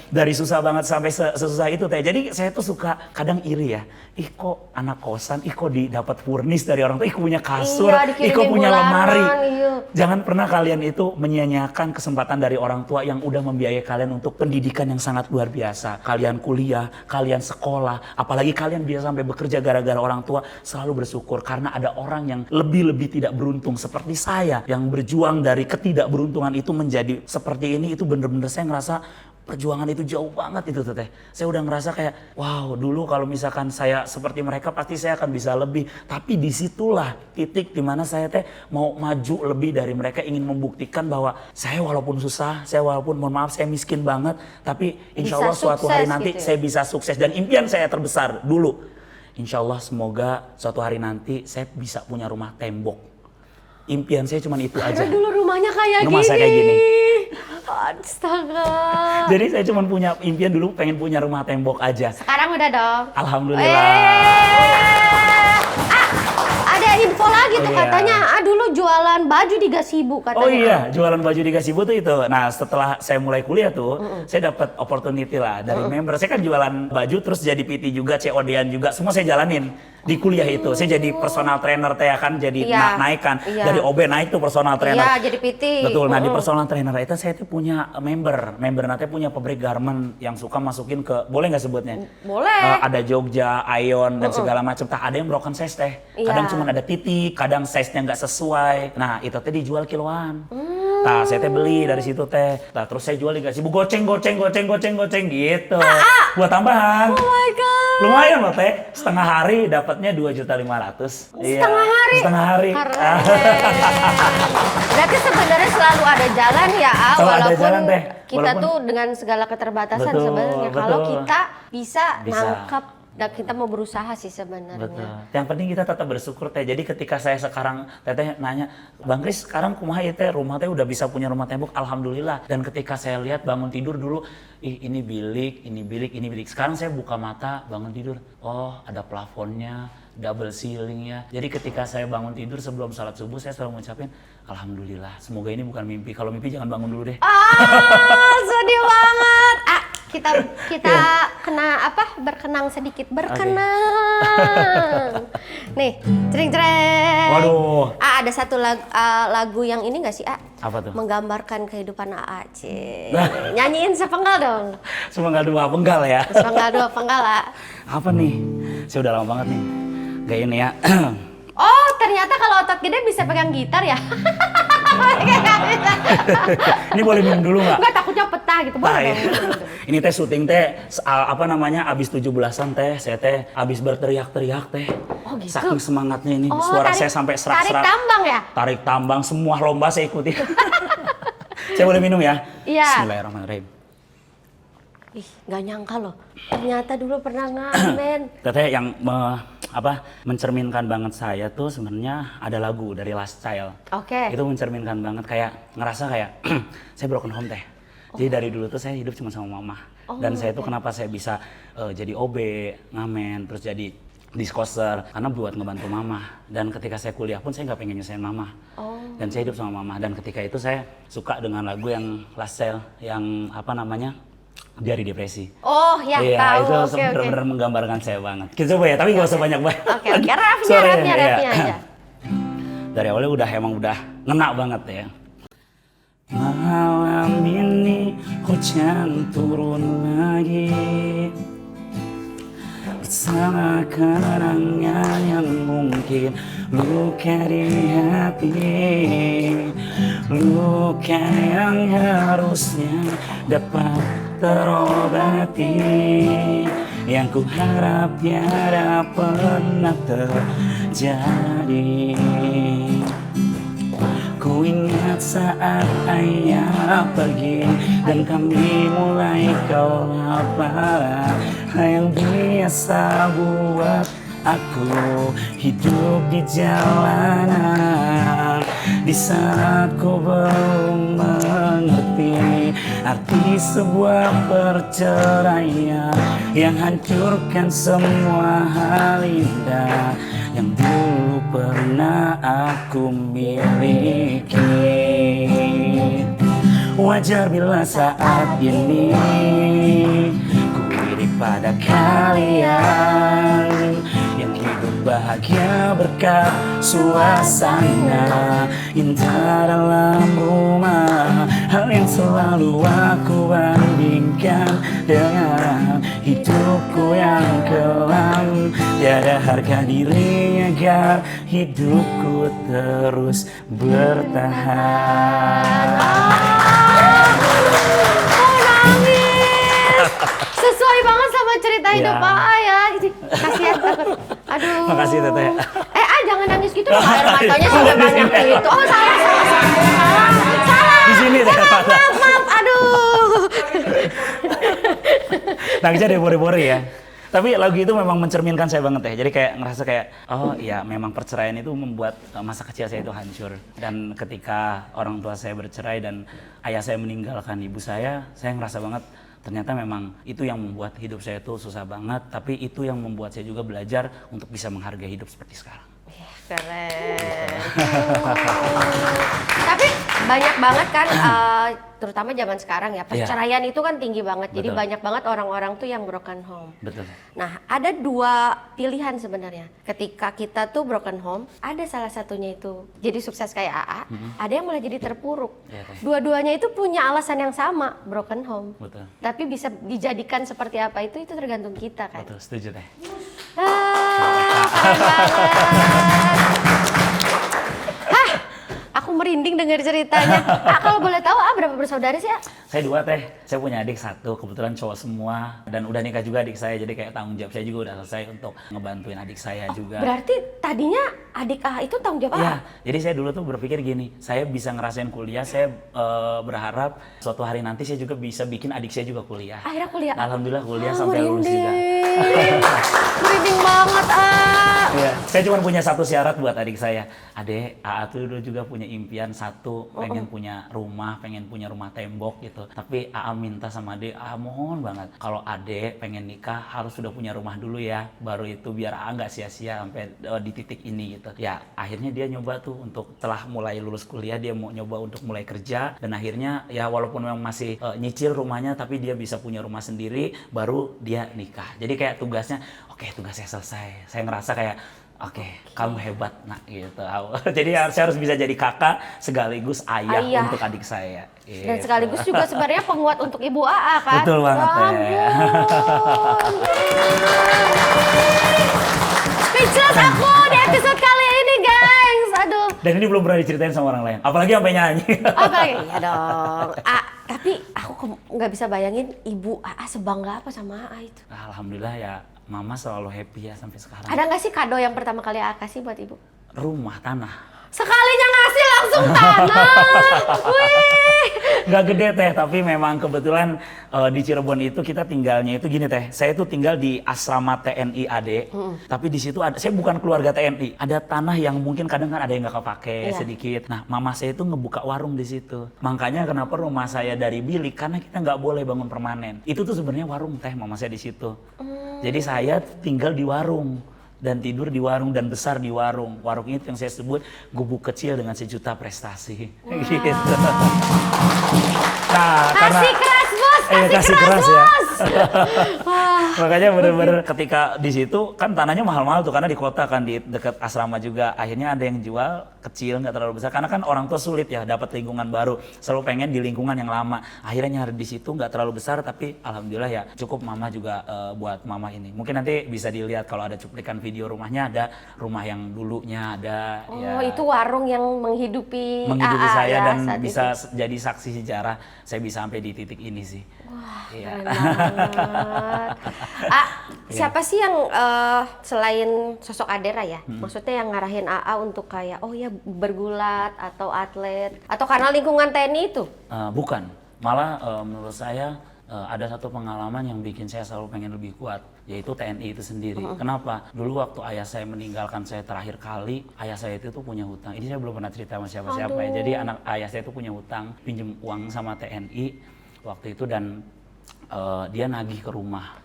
dari susah banget sampai sesusah itu teh. Jadi saya tuh suka kadang iri ya. Ih kok anak kosan, ih kok dapat furnis dari orang tua, ih kok punya kasur, Iya, ih kok dikirimin punya bulanan, lemari. iya. Jangan pernah kalian itu menyia-nyiakan kesempatan dari orang tua yang udah membiayai kalian untuk pendidikan yang sangat luar biasa. Kalian kuliah, kalian sekolah, apalagi kalian bisa sampai bekerja gara-gara orang tua, selalu bersyukur karena ada orang yang lebih-lebih tidak beruntung seperti saya yang berjuang dari ketidakberuntungan itu menjadi seperti ini. Itu bener-bener saya ngerasa perjuangan itu jauh banget itu teh. Saya udah ngerasa kayak wow, dulu kalau misalkan saya seperti mereka pasti saya akan bisa lebih. Tapi disitulah titik dimana saya teh mau maju lebih dari mereka, ingin membuktikan bahwa saya walaupun susah, saya walaupun mohon maaf saya miskin banget, tapi insya Bisa Allah suatu hari sukses nanti gitu ya? saya bisa sukses. Dan impian saya terbesar dulu, insya Allah semoga suatu hari nanti saya bisa punya rumah tembok. Impian saya cuma itu aja. Karena dulu rumahnya kayak Rumah gini. saya kayak gini. Astaga. Jadi saya cuma punya impian dulu, pengen punya rumah tembok aja. Sekarang udah dong. Alhamdulillah. Ada info lagi tuh Iya. katanya, dulu jualan baju di Gazebo katanya. Oh iya, jualan baju di Gazebo tuh itu. Nah, setelah saya mulai kuliah tuh, saya dapat opportunity lah dari member. Saya kan jualan baju, terus jadi PT juga, COD-an juga, semua saya jalanin di kuliah itu. Saya jadi personal trainer teh kan, jadi Iya. naik kan. Iya. Dari OB naik tuh personal trainer. Iya, jadi PT. Betul. Nah, di personal trainer itu saya tuh punya member. Member nanti punya pabrik garment yang suka masukin ke, boleh nggak sebutnya? Boleh. Ada Jogja, Ion dan segala macam. Tak ada yang broken size teh. Kadang Iya. cuma ada titik, kadang size-nya nggak sesuai. Nah, itu teh dijual kiloan. Nah, saya teh beli dari situ teh. Nah, terus saya jual di Gazebo, goceng gitu. Buat tambahan. Oh my God. Lumayan loh teh. Setengah hari dapatnya 2.500.000. Setengah hari? Setengah hari. Keren. Berarti sebenarnya selalu ada jalan ya, Selalu ada walaupun jalan, Teh. kita Walaupun- tuh dengan segala keterbatasan Betul, sebenarnya. Kalau betul. kita bisa Bisa. nangkep dan kita mau berusaha sih sebenarnya. Betul. Yang penting kita tetap bersyukur teh. Jadi ketika saya sekarang teteh nanya, Bang Kris sekarang kumaha ya teh, rumah teh udah bisa punya rumah tembok, alhamdulillah. Dan ketika saya lihat bangun tidur dulu, ih ini bilik, ini bilik, ini bilik. Sekarang saya buka mata bangun tidur, oh ada plafonnya, double ceiling ya. Jadi ketika saya bangun tidur sebelum salat subuh saya selalu mengucapin alhamdulillah. Semoga ini bukan mimpi. Kalau mimpi jangan bangun dulu deh. Sedih banget. kita kena apa? Berkenang sedikit, berkenang. Nih, jreng-jreng. Waduh. Ada satu lagu yang ini nggak sih, A? Apa tuh? Menggambarkan kehidupan AA. Nyanyiin sepenggal dong. Sepenggal 2 penggal ya. Sepenggal 2 penggal, A. Apa nih? Saya udah lama banget nih. Gak ini ya. Oh, ternyata kalau otot gede bisa pegang gitar ya? Ini boleh minum dulu nggak? Enggak, takutnya petah gitu. Boleh dong. Ini teh syuting teh apa namanya abis 17-an teh saya teh abis berteriak-teriak teh. Oh gitu? Saking semangatnya ini Oh, suara saya sampai serak-serak. Tarik tambang ya? Tarik tambang semua lomba saya ikuti. Saya boleh minum ya? Iya. Bismillahirrahmanirrahim. Ih, nggak nyangka loh. Ternyata dulu pernah ngamen. Teteh yang mencerminkan banget saya tuh sebenarnya ada lagu dari Last Child. Oke. Itu mencerminkan banget kayak ngerasa kayak saya broken home teh. Jadi dari dulu tuh saya hidup cuma sama mama. Dan saya tuh kenapa saya bisa jadi OB, ngamen, terus jadi diskoser karena buat ngebantu mama. Dan ketika saya kuliah pun saya nggak pengen nyusahin mama. Dan saya hidup sama mama. Dan ketika itu saya suka dengan lagu yang Last Child yang apa namanya? Diari Depresi. Oh ya, iya, tahu. itu Oke. benar-benar menggambarkan saya banget. Kita coba ya, tapi nggak usah banyak-banyak. Oke, rapnya Sorry, iya. aja. Dari awalnya emang udah ngena banget ya. Malam ini hujan turun lagi bersama kenangan yang mungkin luka di hati, luka yang harusnya dapat terobati, yang ku harap tiada pernah terjadi. Ku ingat saat ayah pergi dan kami mulai kelaparan, yang biasa buat aku hidup di jalanan. Di saat ku belum mengerti arti sebuah perceraian yang hancurkan semua hal indah yang dulu pernah aku miliki. Wajar bila saat ini ku iri pada kalian yang hidup bahagia berkat suasana indah dalam rumah. Hal yang selalu aku bandingkan dengan hidupku yang kelam. Tiada harga diri agar hidupku terus bertahan. Nangis. Sesuai banget sama cerita hidup Ya. AA ya. Kasihan takut. Aduh. Makasih Teteh. Jangan nangis gitu dong. Air matanya sudah banyak gitu. Oh, salah. Di sini Teh. Maaf. Aduh. Nangisnya dari bori-bori ya. Tapi lagu itu memang mencerminkan saya banget ya. Jadi kayak ngerasa kayak, oh iya memang perceraian itu membuat masa kecil saya itu hancur. Dan ketika orang tua saya bercerai dan ayah saya meninggalkan ibu saya ngerasa banget ternyata memang itu yang membuat hidup saya itu susah banget. Tapi itu yang membuat saya juga belajar untuk bisa menghargai hidup seperti sekarang. Keren. Tapi banyak banget kan, terutama zaman sekarang ya, perceraian itu kan tinggi banget. Jadi Betul. banyak banget orang-orang tuh yang broken home. Betul. Nah, ada 2 pilihan sebenarnya. Ketika kita tuh broken home, ada salah satunya itu jadi sukses kayak AA, ada yang malah jadi terpuruk. Iya, Teh. Dua-duanya itu punya alasan yang sama, broken home. Betul. Tapi bisa dijadikan seperti apa itu tergantung kita kan. Betul, setuju Teh. Keren banget. Aku merinding dengar ceritanya. Kalau boleh tahu, berapa bersaudara sih, Saya 2 Teh, saya punya adik 1, kebetulan cowok semua dan udah nikah juga adik saya, jadi kayak tanggung jawab saya juga udah selesai untuk ngebantuin adik saya juga. Berarti tadinya adik AA itu tanggung jawab Iya, AA? jadi saya dulu tuh berpikir gini, saya bisa ngerasain kuliah, saya berharap suatu hari nanti saya juga bisa bikin adik saya juga kuliah. Akhirnya kuliah. Alhamdulillah kuliah sampai lulus juga. Merinding banget, Ya, saya cuma punya satu syarat buat adik saya. Adek, AA tuh dulu juga punya impian satu, pengen punya rumah tembok gitu. Tapi AA minta sama adek, AA mohon banget, kalau adek pengen nikah harus sudah punya rumah dulu ya, baru itu biar AA nggak sia-sia sampai di titik ini gitu. Ya, akhirnya dia nyoba tuh untuk setelah mulai lulus kuliah, dia mau nyoba untuk mulai kerja, dan akhirnya ya walaupun memang masih nyicil rumahnya, tapi dia bisa punya rumah sendiri, baru dia nikah. Jadi kayak tugasnya, oke, tugasnya selesai. Saya ngerasa kayak, oke, kamu hebat nak gitu. Jadi saya harus bisa jadi kakak sekaligus ayah. Untuk adik saya. Dan sekaligus juga sebenarnya penguat untuk Ibu AA kan? Betul banget ya. Speechless aku di episode kali ini guys. Aduh. Dan ini belum pernah diceritain sama orang lain. Apalagi sampai nyanyi. Apalagi ya dong. Tapi aku nggak bisa bayangin Ibu AA sebangga apa sama AA itu. Alhamdulillah ya, Mama selalu happy ya sampai sekarang. Ada nggak sih kado yang pertama kali AA kasih buat Ibu? Rumah, tanah. Sekalinya ngasih langsung tanah. Wih. Nggak gede teh, tapi memang kebetulan di Cirebon itu kita tinggalnya itu gini teh. Saya itu tinggal di asrama TNI AD, tapi di situ ada, saya bukan keluarga TNI. Ada tanah yang mungkin kadang kan ada yang nggak kepake sedikit. Nah, mama saya itu ngebuka warung di situ. Makanya kenapa rumah saya dari bilik, karena kita nggak boleh bangun permanen. Itu tuh sebenarnya warung teh, mama saya di situ. Jadi saya tinggal di warung. Dan tidur di warung dan besar di warung. Warung itu yang saya sebut gubuk kecil dengan sejuta prestasi. Gitu. Nah, Kasih keras bos, kasih keras ya. Wah. Makanya bener-bener ketika di situ kan tanahnya mahal-mahal tuh karena di kota kan, di dekat asrama juga. Akhirnya ada yang jual kecil, nggak terlalu besar karena kan orang tua sulit ya dapat lingkungan baru. Selalu pengen di lingkungan yang lama. Akhirnya nyari di situ nggak terlalu besar, tapi alhamdulillah ya cukup. Mama juga buat mama ini. Mungkin nanti bisa dilihat kalau ada cuplikan video rumahnya, ada rumah yang dulunya ada. Oh, ya. itu warung yang menghidupi AA saya ya, dan saat bisa itu. jadi saksi sejarah saya bisa sampai di titik ini sih. Wah, Iya. keren banget. Siapa sih yang selain sosok Adera ya, maksudnya yang ngarahin AA untuk kayak oh ya bergulat atau atlet atau karena lingkungan TNI itu? Bukan, malah menurut saya ada satu pengalaman yang bikin saya selalu pengen lebih kuat, yaitu TNI itu sendiri. Kenapa? Dulu waktu ayah saya meninggalkan saya terakhir kali, ayah saya itu tuh punya hutang. Ini saya belum pernah cerita sama siapa-siapa ya. Jadi ayah saya itu punya hutang, pinjem uang sama TNI waktu itu, dan dia nagih ke rumah.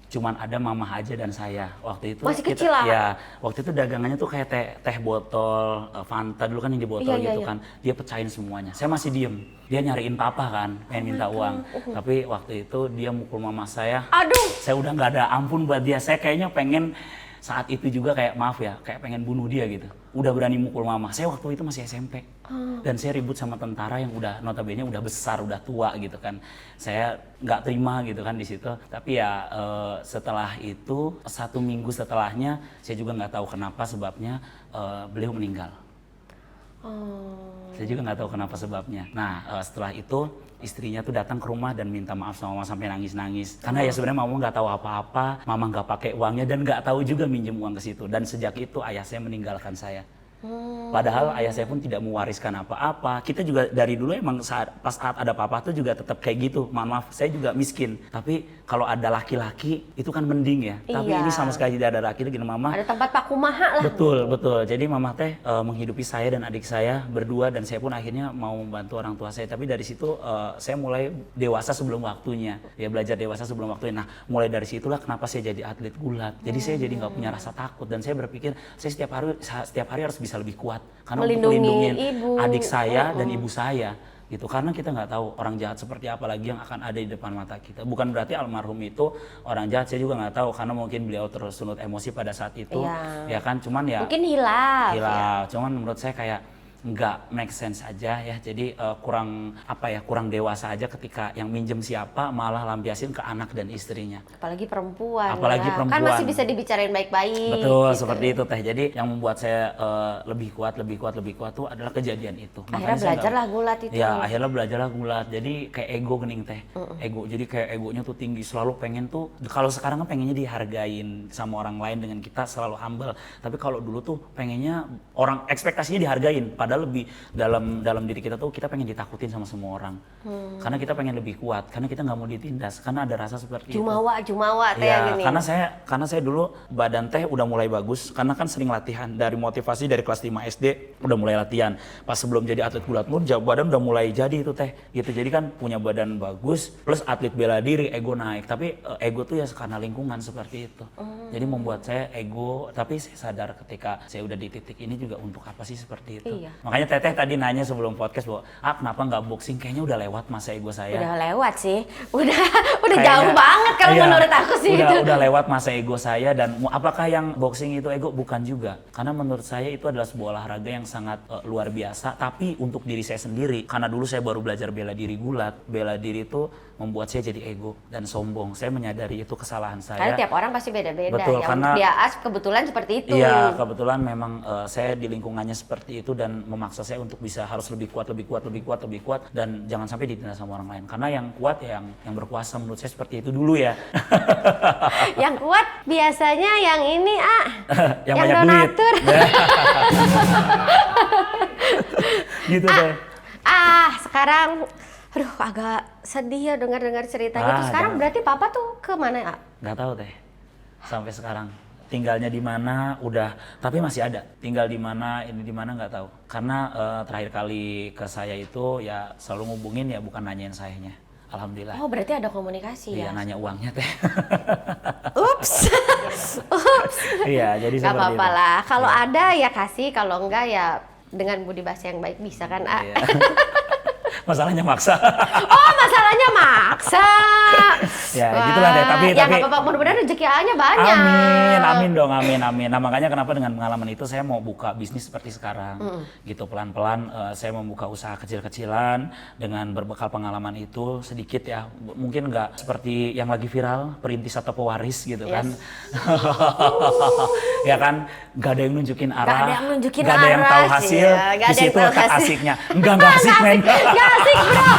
Cuman ada mama aja dan saya waktu itu. Masih kecil lah. Ya, waktu itu dagangannya tuh kayak teh botol, Fanta dulu kan yang di botol gitu kan. Dia pecahin semuanya. Saya masih diem. Dia nyariin papa kan, pengen minta uang. Tapi waktu itu dia mukul mama saya. Aduh. Saya udah nggak ada ampun buat dia. Saya kayaknya pengen saat itu juga kayak maaf ya, kayak pengen bunuh dia gitu. Udah berani mukul mama. Saya waktu itu masih SMP. Dan saya ribut sama tentara yang udah notabene udah besar, udah tua gitu kan. Saya nggak terima gitu kan di situ. Tapi ya setelah itu 1 minggu setelahnya saya juga nggak tahu kenapa sebabnya beliau meninggal. Saya juga nggak tahu kenapa sebabnya. Nah setelah itu istrinya tuh datang ke rumah dan minta maaf sama mama sampai nangis-nangis. Karena ya sebenarnya mama nggak tahu apa-apa, mama nggak pakai uangnya dan nggak tahu juga minjem uang ke situ. Dan sejak itu ayah saya meninggalkan saya. Padahal ayah saya pun tidak mewariskan apa-apa. Kita juga dari dulu emang pas saat ada papa tuh juga tetap kayak gitu. Maaf, saya juga miskin. Tapi kalau ada laki-laki itu kan mending ya. Tapi ini sama sekali tidak ada laki-laki. Mama Ada tempat pakumaha lah. betul. Jadi mama teh menghidupi saya dan adik saya berdua, dan saya pun akhirnya mau membantu orang tua saya. Tapi dari situ saya mulai dewasa sebelum waktunya. Ya belajar dewasa sebelum waktunya. Nah mulai dari situlah kenapa saya jadi atlet gulat. Jadi saya jadi nggak punya rasa takut, dan saya berpikir saya setiap hari harus bisa lebih kuat karena untuk melindungi adik saya dan ibu saya gitu, karena kita nggak tahu orang jahat seperti apa lagi yang akan ada di depan mata kita. Bukan berarti almarhum itu orang jahat, saya juga nggak tahu karena mungkin beliau tersunut emosi pada saat itu ya kan, cuman ya mungkin hilaf ya. Cuman menurut saya kayak nggak make sense aja ya. Jadi kurang dewasa aja ketika yang minjem siapa malah lampiasin ke anak dan istrinya. Apalagi perempuan. Perempuan. Kan masih bisa dibicarain baik-baik. Betul, gitu. seperti itu teh. Jadi yang membuat saya lebih kuat tuh adalah kejadian itu. Akhirnya belajarlah gulat itu. Ya, akhirnya belajarlah gulat. Jadi kayak ego gening teh. Ego. Jadi kayak egonya tuh tinggi, selalu pengen tuh, kalau sekarang kan pengennya dihargain sama orang lain dengan kita selalu humble. Tapi kalau dulu tuh pengennya ekspektasinya dihargain. Padahal lebih dalam diri kita tuh kita pengen ditakutin sama semua orang. Karena kita pengen lebih kuat, karena kita nggak mau ditindas, karena ada rasa seperti itu. Jumawa teh Ya, gini. karena saya dulu badan teh udah mulai bagus, karena kan sering latihan dari motivasi dari kelas 5 SD udah mulai latihan. Pas sebelum jadi atlet gulat mur, badan udah mulai jadi itu teh, gitu. Jadi kan punya badan bagus, plus atlet bela diri, ego naik. Tapi ego tuh ya karena lingkungan seperti itu. Jadi membuat saya ego, tapi saya sadar ketika saya udah di titik ini juga untuk apa sih seperti itu. Iya. Makanya Teteh tadi nanya sebelum podcast bahwa kenapa nggak boxing? Kayaknya udah lewat masa ego saya. Udah lewat sih, udah Kayaknya- jauh banget kalau iya, menurut aku sih itu. Udah lewat masa ego saya dan apakah yang boxing itu ego? Bukan juga. Karena menurut saya itu adalah sebuah olahraga yang sangat luar biasa. Tapi untuk diri saya sendiri, karena dulu saya baru belajar bela diri gulat, bela diri itu membuat saya jadi ego dan sombong. Saya menyadari itu kesalahan saya. Karena tiap orang pasti beda-beda. Betul, Yang karena- dia kebetulan seperti itu. Iya, kebetulan memang saya di lingkungannya seperti itu dan memaksa saya untuk bisa harus lebih kuat dan jangan sampai ditindas sama orang lain. Karena yang kuat ya yang berkuasa, menurut saya seperti itu dulu ya. Yang kuat biasanya yang ini yang banyak duit. donatur. Gitu deh. Sekarang aduh agak sedih ya dengar-dengar cerita gitu. Sekarang jangan. berarti papa tuh ke mana? Nggak tahu teh. Sampai sekarang tinggalnya di mana udah, tapi masih ada. Tinggal di mana, ini di mana nggak tahu. Karena terakhir kali ke saya itu ya selalu ngubungin ya bukan nanyain sayanya. Alhamdulillah. Oh berarti ada komunikasi Iya, ya? nanya uangnya teh. Ups. Iya, jadi Gak seperti apa-apa itu. lah. Kalau ada ya kasih, kalau enggak ya dengan budi bahasa yang baik bisa kan? Iya. Masalahnya maksa. Oh masalahnya maksa. Ya, gitulah deh. Tapi ya nggak apa-apa, mudah-mudahan rezekinya banyak. Amin dong, amin. Nah makanya kenapa dengan pengalaman itu saya mau buka bisnis seperti sekarang, gitu pelan-pelan. Saya membuka usaha kecil-kecilan dengan berbekal pengalaman itu sedikit ya, mungkin nggak seperti yang lagi viral, perintis atau pewaris gitu kan. Ya kan, nggak ada yang nunjukin arah, Nggak ada yang nunjukin nggak ada yang tahu arah, hasil. iya. Nggak Di ada yang situ tahu letak hasil. asiknya. Nggak asik men. Nggak asik bro.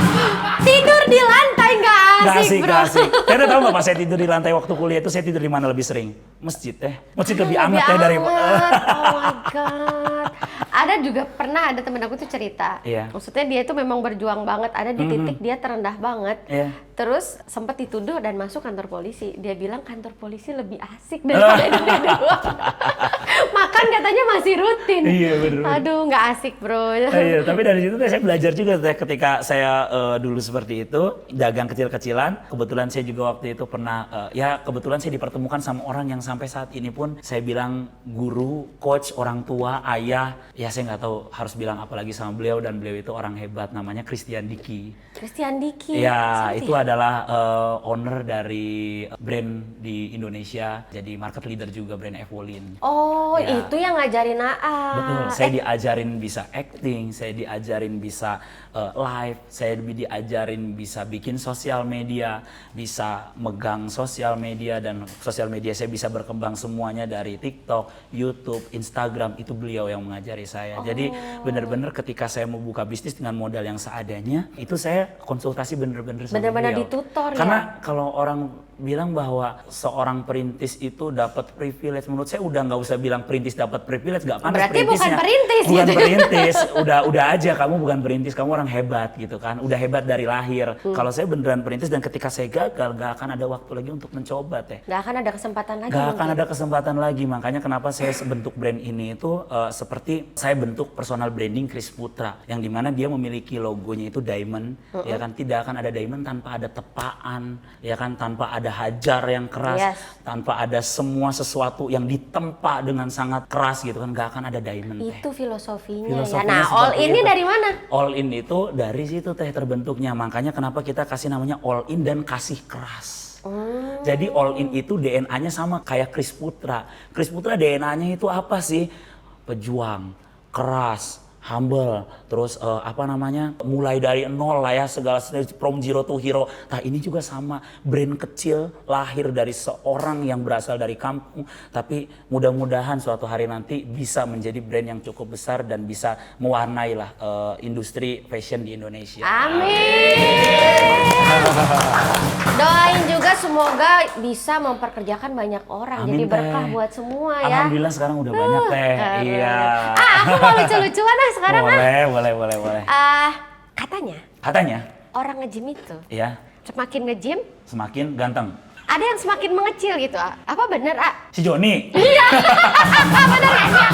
Tidur di lantai nggak asik bro. Gak asik. Tete tahu nggak pas saya tidur di lantai waktu kuliah itu saya tidur di mana lebih sering? Masjid teh. Masjid lebih anget ya dari. Oh my god. Ada juga pernah ada temen aku tuh cerita. Iya. Maksudnya dia itu memang berjuang banget. Ada di titik dia terendah banget. Iya. Terus sempat dituduh dan masuk kantor polisi. Dia bilang kantor polisi lebih asik daripada di doang. Makan katanya masih rutin. Iya, bener. Aduh nggak asik bro. Iya, tapi dari situ teh saya belajar juga teh ketika saya dulu seperti itu dagang kecil-kecilan. Kebetulan saya juga waktu itu pernah ya kebetulan saya dipertemukan sama orang yang sampai saat ini pun saya bilang guru, coach, orang tua, ayah. Ya saya nggak tahu harus bilang apa lagi sama beliau dan beliau itu orang hebat namanya Christian Diki. Christian Diki. Ya, Siapa itu adalah owner dari brand di Indonesia. Jadi market leader juga brand Evolin. Oh, Ya. itu yang ngajarin Aa. Betul, saya diajarin bisa acting, saya diajarin bisa live, saya diajarin bisa bikin sosial media, bisa megang sosial media dan sosial media saya bisa berkembang semuanya dari TikTok, YouTube, Instagram, itu beliau yang mengajari saya. Jadi benar-benar ketika saya mau buka bisnis dengan modal yang seadanya, itu saya konsultasi benar-benar sama Benar-benar beliau. ditutor ya? Karena kalau orang bilang bahwa seorang perintis itu dapat privilege, menurut saya udah nggak usah bilang perintis dapat privilege, nggak panas Berarti bukan perintisnya. perintis Bukan gitu. perintis, udah aja kamu bukan perintis, kamu orang hebat gitu kan, udah hebat dari lahir. Kalau saya beneran perintis dan ketika saya gagal, nggak akan ada waktu lagi untuk mencoba teh. Nggak akan ada kesempatan lagi Gak akan mungkin. ada kesempatan lagi, makanya kenapa saya bentuk brand ini itu seperti saya bentuk personal branding Chris Putra, yang dimana dia memiliki logonya itu diamond, ya kan, tidak akan ada diamond tanpa ada tepaan, ya kan, tanpa ada hajar yang keras, Yes. tanpa ada semua sesuatu yang ditempa dengan sangat keras gitu kan, gak akan ada diamond teh. Itu filosofinya, Filosofinya ya. Nah, seperti all ini itu. dari mana? All in itu dari situ teh terbentuknya, makanya kenapa kita kasih namanya all in dan kasih keras. Jadi all in itu DNA-nya sama kayak Chris Putra. Chris Putra DNA-nya itu apa sih? Pejuang, keras, humble, terus mulai dari nol lah ya, segala from zero to hero. Nah ini juga sama, brand kecil lahir dari seorang yang berasal dari kampung, tapi mudah-mudahan suatu hari nanti bisa menjadi brand yang cukup besar dan bisa mewarnai lah industri fashion di Indonesia. Amin. Doain juga semoga bisa memperkerjakan banyak orang. Amin, Jadi berkah Teh. buat semua ya. Alhamdulillah sekarang udah banyak teh. Keren. Iya. Aku mau lucu-lucuan sekarang Boleh. Katanya Katanya, orang nge-gym itu ya, semakin nge-gym semakin ganteng. ada yang semakin mengecil gitu. Apa bener, A? Si Joni. Iya. Bener gak sih?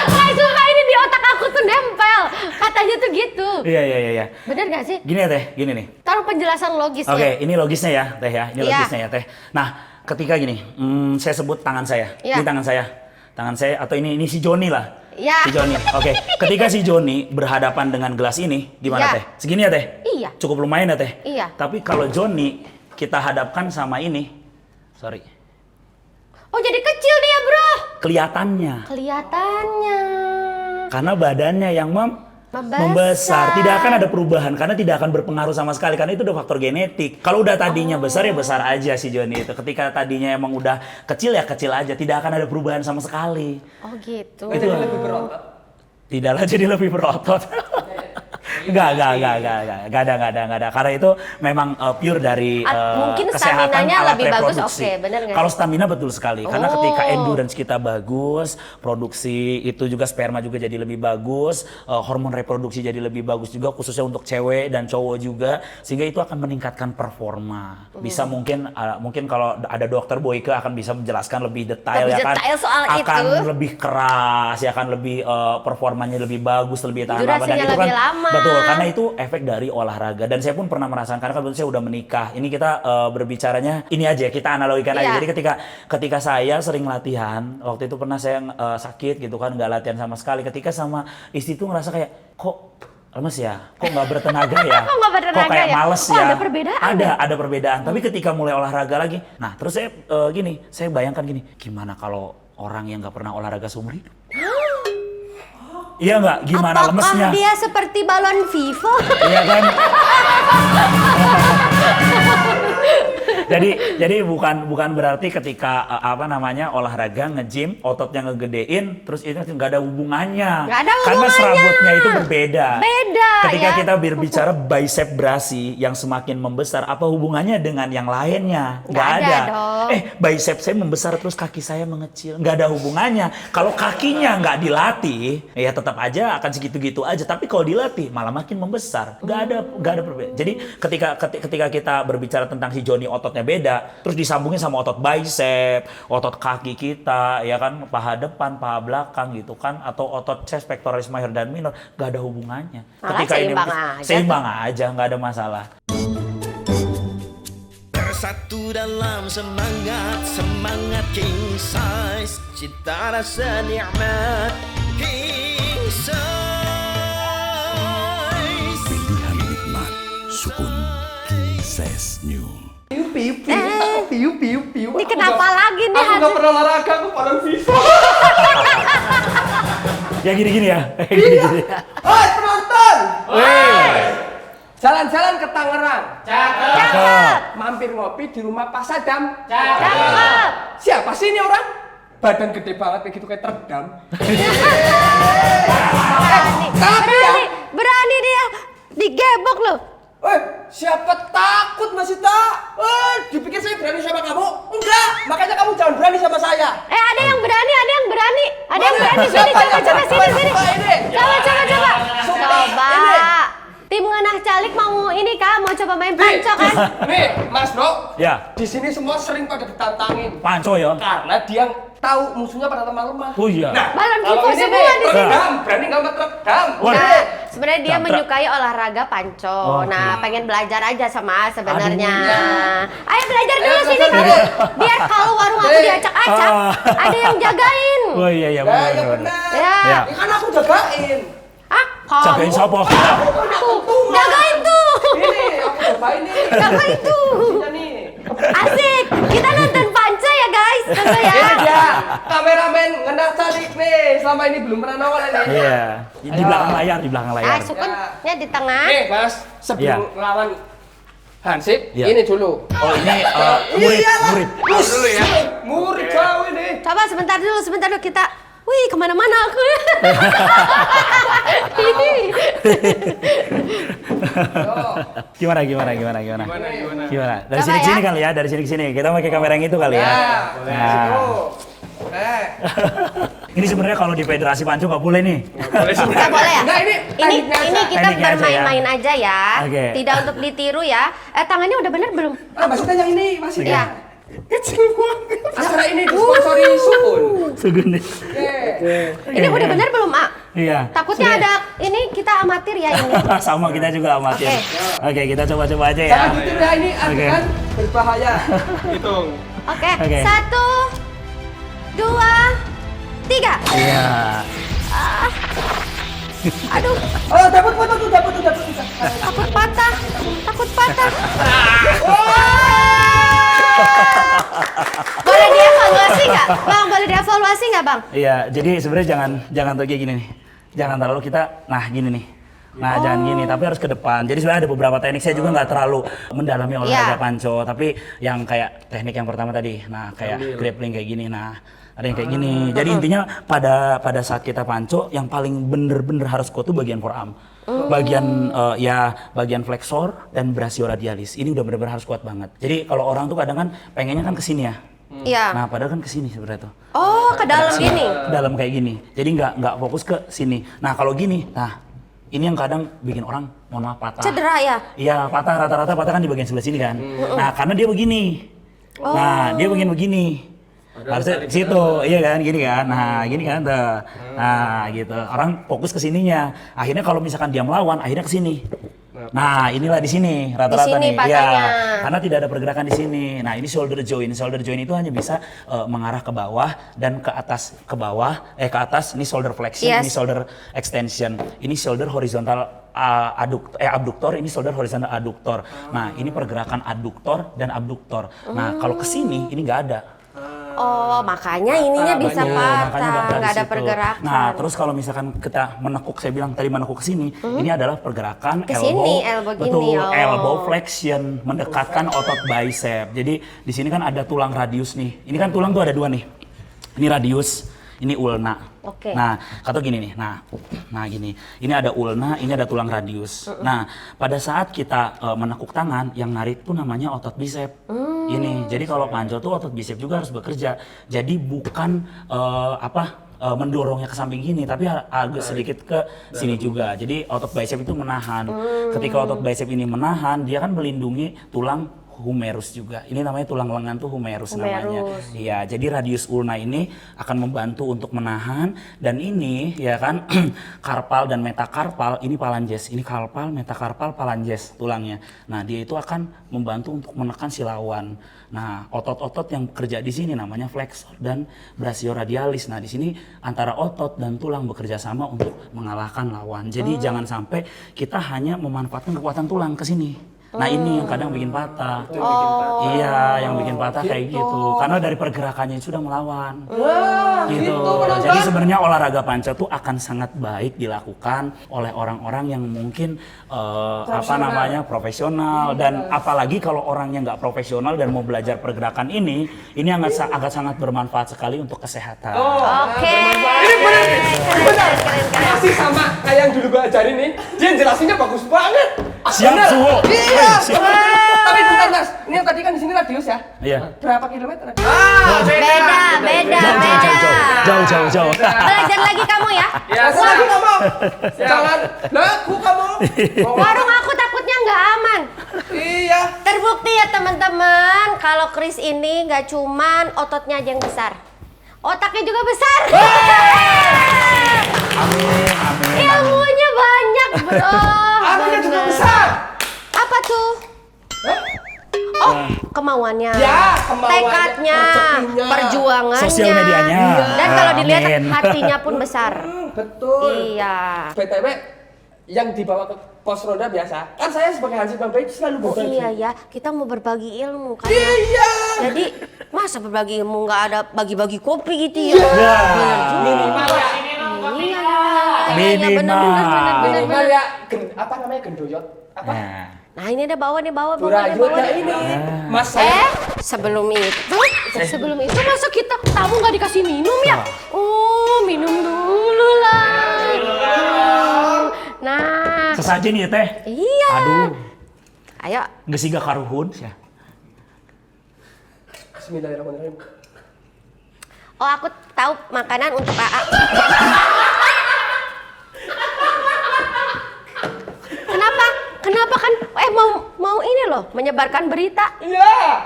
Nggak, sumpah ini di otak aku tuh nempel. Katanya tuh gitu. Iya. Bener gak sih? Gini ya Teh, gini nih. Taruh penjelasan logis Oke, ya. ini logisnya ya Teh ya. Ini Iya. logisnya ya Teh. Nah, ketika gini, saya sebut tangan saya. Iya. Ini tangan saya. Tangan saya atau ini si Joni lah. Iya. Si Joni. Oke, ketika si Joni berhadapan dengan gelas ini, gimana Iya. Teh? Segini ya Teh? Iya. Cukup lumayan ya Teh? Iya. Tapi kalau Joni kita hadapkan sama ini, sorry, Oh jadi kecil dia bro. kelihatannya. Kelihatannya. Karena badannya yang membesar. Tidak akan ada perubahan karena tidak akan berpengaruh sama sekali karena itu udah faktor genetik. Kalau udah tadinya besar ya besar aja si Joni itu. Ketika tadinya emang udah kecil ya kecil aja, tidak akan ada perubahan sama sekali. Oh gitu. Itu lebih berotot. Tidaklah jadi lebih berotot. Enggak ada. Karena itu memang pure dari mungkin kesehatan staminanya alat lebih bagus, reproduksi. oke, bener nggak Kalau sih? stamina betul sekali. Karena Oh. ketika endurance kita bagus, produksi itu juga sperma juga jadi lebih bagus, hormon reproduksi jadi lebih bagus juga khususnya untuk cewek dan cowok juga, sehingga itu akan meningkatkan performa. Bisa mungkin kalau ada dokter Boyke akan bisa menjelaskan lebih detail Lebih ya kan. detail soal akan itu. lebih keras, ya akan lebih performanya lebih bagus, lebih tahan lama dan Durasinya itu kan lebih lama. betul karena itu efek dari olahraga dan saya pun pernah merasakan karena kebetulan saya udah menikah. Ini kita berbicaranya ini aja kita analogikan aja. Iya. Jadi ketika saya sering latihan, waktu itu pernah saya sakit gitu kan nggak latihan sama sekali. Ketika sama istri tuh ngerasa kayak kok lemes ya, kok nggak bertenaga ya, Kok nggak bertenaga kok kayak ya? males Oh, ya. ada perbedaan Ada perbedaan. Tapi ketika mulai olahraga lagi, nah terus saya saya bayangkan gini, gimana kalau orang yang nggak pernah olahraga seumur hidup? Iya nggak? Gimana Apakah lemesnya? dia seperti balon Vivo? Iya kan? jadi bukan berarti ketika olahraga nge-gym ototnya ngegedein terus itu nggak ada hubungannya. Nggak ada Karena hubungannya. serabutnya itu berbeda. Beda, Ketika ya. kita berbicara bicep brasi yang semakin membesar, apa hubungannya dengan yang lainnya? Nggak ada dong. Bicep saya membesar terus kaki saya mengecil, nggak ada hubungannya. Kalau kakinya nggak dilatih, ya tetap aja akan segitu-gitu aja. Tapi kalau dilatih malah makin membesar. Nggak ada perbedaan. Jadi ketika kita berbicara tentang si Joni ototnya beda, terus disambungin sama otot bicep, otot kaki kita, ya kan, paha depan, paha belakang gitu kan, atau otot chest, pectoralis major dan minor, nggak ada hubungannya. Malah seimbang aja. Seimbang aja, nggak ada masalah. Bersatu dalam semangat king size, cita rasa nikmat king size. Pilihan nikmat Sukun King Size New. Piu. Ini kenapa lagi nih? Aku nggak pernah olahraga, aku balon Vivo. Ya gini-gini ya. Gini-gini. Hei penonton, Weh. jalan-jalan ke Tangerang, Cakep. mampir ngopi di rumah Pak Sadam. Cakep. Siapa sih ini orang? Badan gede banget kayak gitu kayak teredam. Tapi ya, Berani dia digebok loh. siapa takut Mas Ita? Dipikir saya berani sama kamu? Enggak, makanya kamu jangan berani sama saya. Ada yang berani, ada yang berani. Ada yang Mana? berani, sini, Siapa yang coba, berani? sini. Coba ini. Coba. Coba Coba. ini. Tim Ngenah Calik mau ini kah? Mau coba main Nih, panco kan? nih, Mas Bro. Ya. Di sini semua sering pada ditantangin Panco ya. karena dia tahu musuhnya pada lemah-lemah. Oh iya. Nah, Balon kalau Vivo ini semua nih, di sini. teredam, berani nggak sama teredam? Wah. Nah, sebenarnya dia Jambret. menyukai olahraga panco. Oke. Nah, pengen belajar aja sama sebenarnya. Aduh. Ayo belajar dulu Ayo, sini belajar kamu. dulu. Biar kalau warung aku Eh. diacak-acak, ada yang jagain. Oh iya Ya, benar. ya benar. benar. Ya. Ya. Ini kan aku jagain. Jagain Kamu siapa? tuh, jagain tuh. Ini, aku jagain nih. Jagain tuh. Iya nih. Asik. Kita nonton panco ya guys, tentu ya. Ini dia, kameramen Ngenah Calik nih. Selama ini belum pernah nongol ini. Iya. Di Ayo. belakang layar, di belakang layar. Sukunnya di tengah. Nih Mas, sebelum Iya. ngelawan Hansip, Iya. ini dulu. Oh ini murid. Terus dulu ya. Murid jauh ini. Coba sebentar dulu kita. Wih, kemana-mana aku. Gimana? Gimana? Dari Coba sini ke sini ya. kali ya, dari sini ke sini. Kita pakai kamera yang itu kali ya. Ya, Nah. situ. Ini sebenarnya kalau di Federasi Panco nggak boleh nih. Nggak boleh ya? Enggak, ini Ini tekniknya aja. kita Tekniknya aja ya. bermain-main aja ya. Oke. Tidak untuk ditiru ya. Tangannya udah bener belum? Maksudnya yang ini masih Iya. Acara ini disponsori Sukun. Sugeng nih. Ini udah bener belum, A? Iya. Takutnya ada ini kita amatir ya ini. Sama kita juga amatir. Oke, kita coba-coba aja ya. Jangan gitu ya, ini Oke. kan berbahaya. Hitung. Oke. Oke. 1, 2, 3. Iya. Aduh, Oh, dapat. takut patah. Takut patah. Boleh dievaluasi nggak, Bang? Boleh dievaluasi nggak, Bang? Iya, jadi sebenarnya jangan tuh kayak gini nih. Jangan terlalu kita, nah gini nih. Nah jangan gini, tapi harus ke depan. Jadi sebenarnya ada beberapa teknik, saya juga nggak terlalu mendalami olahraga Iya. panco. Tapi yang kayak teknik yang pertama tadi, nah kayak grappling kayak gini, nah ada yang kayak gini. Jadi intinya pada saat kita panco, yang paling bener-bener harus kuat tuh bagian forearm. Bagian bagian flexor dan brachioradialis. Ini udah bener-bener harus kuat banget. Jadi kalau orang tuh kadang kan pengennya kan kesini ya. Iya. Nah padahal kan kesini sebenarnya tuh. Oh, ke dalam Sini, gini. ke dalam kayak gini. Jadi nggak fokus ke sini. Nah kalau gini, nah ini yang kadang bikin orang mohon maaf patah. Cedera ya? Iya patah, rata-rata patah kan di bagian sebelah sini kan. Nah karena dia begini. Nah dia begini. Harusnya ke situ, iya kan, gini kan. Nah gini kan tuh. Nah gitu. Orang fokus ke sininya. Akhirnya kalau misalkan dia melawan, akhirnya ke sini. Nah, inilah di sini rata-rata Di sini nih. patahnya. Karena tidak ada pergerakan di sini. Nah, ini shoulder joint. Shoulder joint itu hanya bisa mengarah ke bawah dan ke atas ke bawah, ke atas ini shoulder flexion, Yes. ini shoulder extension. Ini shoulder horizontal abduktor, ini shoulder horizontal adductor. Nah, ini pergerakan adductor dan abduktor. Nah, kalau ke sini ini nggak ada. Oh, makanya ininya bisa Makanya patah, nggak ada situ. pergerakan. Nah, terus kalau misalkan kita menekuk, saya bilang tadi menekuk ke sini, ini adalah pergerakan Ke elbow, sini, elbow gini, betul, oh. elbow flexion, mendekatkan otot bicep. Jadi di sini kan ada tulang radius nih. Ini kan tulang tuh ada dua nih. Ini radius, ini ulna. Oke. Nah, kata gini nih. Nah gini. Ini ada ulna, ini ada tulang radius. Nah, pada saat kita menekuk tangan, yang narik tuh namanya otot bicep. Ini. Jadi kalau panco tuh otot bicep juga harus bekerja. Jadi bukan mendorongnya ke samping gini, tapi agak sedikit ke sini juga. Jadi otot bicep itu menahan. Ketika otot bicep ini menahan, dia kan melindungi tulang humerus juga. Ini namanya tulang lengan tuh humerus namanya. Iya, jadi radius ulna ini akan membantu untuk menahan, dan ini ya kan karpal dan metakarpal ini phalanges. Ini karpal, metakarpal, phalanges tulangnya. Nah, dia itu akan membantu untuk menekan si lawan. Nah, otot-otot yang bekerja di sini namanya flexor dan brachioradialis. Nah, di sini antara otot dan tulang bekerja sama untuk mengalahkan lawan. Jadi jangan sampai kita hanya memanfaatkan kekuatan tulang ke sini. Nah, ini yang kadang bikin patah. Iya, yang bikin patah kayak gitu. Karena dari pergerakannya sudah melawan. Gitu. Jadi sebenarnya olahraga panca tuh akan sangat baik dilakukan oleh orang-orang yang mungkin profesional, dan apalagi kalau orangnya nggak profesional dan mau belajar pergerakan ini agak sangat bermanfaat sekali untuk kesehatan. Oke. Ini benar. Masih sama kayak yang dulu gua ajarin nih. Dia jelasinnya bagus banget. Siap, Bener. Suwo. Iya. Siap. Tapi bentar, Mas. Ini yang tadi kan di sini radius ya? Iya. Berapa kilometer? Beda. Jauh. Belajar lagi kamu ya. Aku lagi ngomong. Jangan laku kamu. Warung aku takutnya nggak aman. Iya. Terbukti ya teman-teman, kalau Chris ini nggak cuman ototnya aja yang besar, otaknya juga besar. Amin. Ilmunya banyak, bro. Anunya juga Bener. besar. Apa tuh? Oh, kemauannya, Ya, kemauannya, tekadnya, rezekinya, perjuangannya, sosial medianya. dan kalau dilihat Amin. hatinya pun besar. Betul. Iya. BTW yang dibawa ke pos ronda biasa. Kan saya sebagai Hansip Bang Baik selalu Oh berbagi. iya ya, kita mau berbagi ilmu kan. Iya. Jadi masa berbagi ilmu nggak ada bagi-bagi kopi gitu ya? Minimal ya. Iya, benar. Minimal ya apa namanya gendoyot? Apa? Nah ini ada bawa nih, bawa Durayot ya ini. Mas saya sebelum itu masa kita tamu nggak dikasih minum ya? Oh, minum dulu lah. Nah, Sesajen ya teh. iya. Aduh, Ayo, nggak sih karuhun ya. Bismillahirrahmanirrahim. Oh, aku tahu makanan untuk AA. Kenapa? Kenapa kan? Mau ini loh, menyebarkan berita. Iya.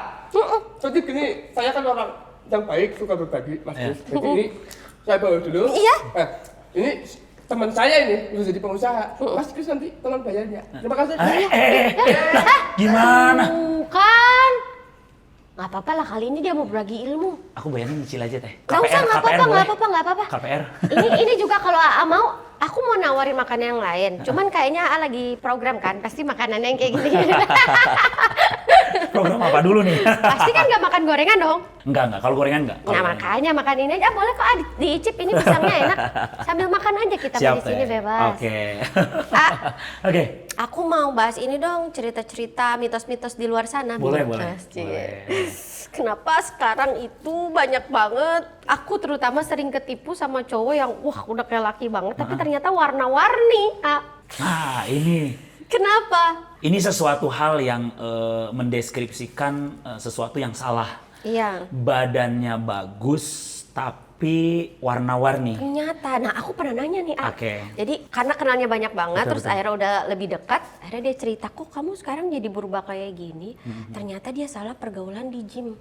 Jadi gini, saya kan orang yang baik, suka berbagi, Mas Gus. Jadi ini saya bawa dulu. Iya. Ini teman saya ini udah jadi pengusaha. Mas Gus nanti tolong bayarnya. Terima kasih. Gimana? Bukan. Nggak apa-apa lah, kali ini dia mau berbagi ilmu. Aku bayangin nyicil aja teh. Nggak usah, nggak apa-apa, boleh? nggak apa-apa. KPR. Ini juga kalau AA mau, aku mau nawarin makanan yang lain. Cuman kayaknya AA lagi program kan, pasti makanannya yang kayak gini. Program apa dulu nih? Pasti kan nggak makan gorengan dong. Enggak. Kalau gorengan enggak. Nah makanya makan ini aja boleh kok, diicip ini pisangnya enak. Sambil makan aja kita di sini bebas. Oke. Ah, Oke. aku mau bahas ini dong, cerita-cerita mitos-mitos di luar sana. Boleh. Pasti. Kenapa sekarang itu banyak banget, aku terutama sering ketipu sama cowok yang wah udah kayak laki banget, tapi ternyata warna-warni. Nah, ini. Kenapa? Ini sesuatu hal yang mendeskripsikan sesuatu yang salah. Iya. Badannya bagus, tapi warna-warni. Ternyata, nah aku pernah nanya nih, Oke. Jadi karena kenalnya banyak banget, Betul, terus betul. akhirnya udah lebih dekat, akhirnya dia cerita, kok kamu sekarang jadi berubah kayak gini. Ternyata dia salah pergaulan di gym.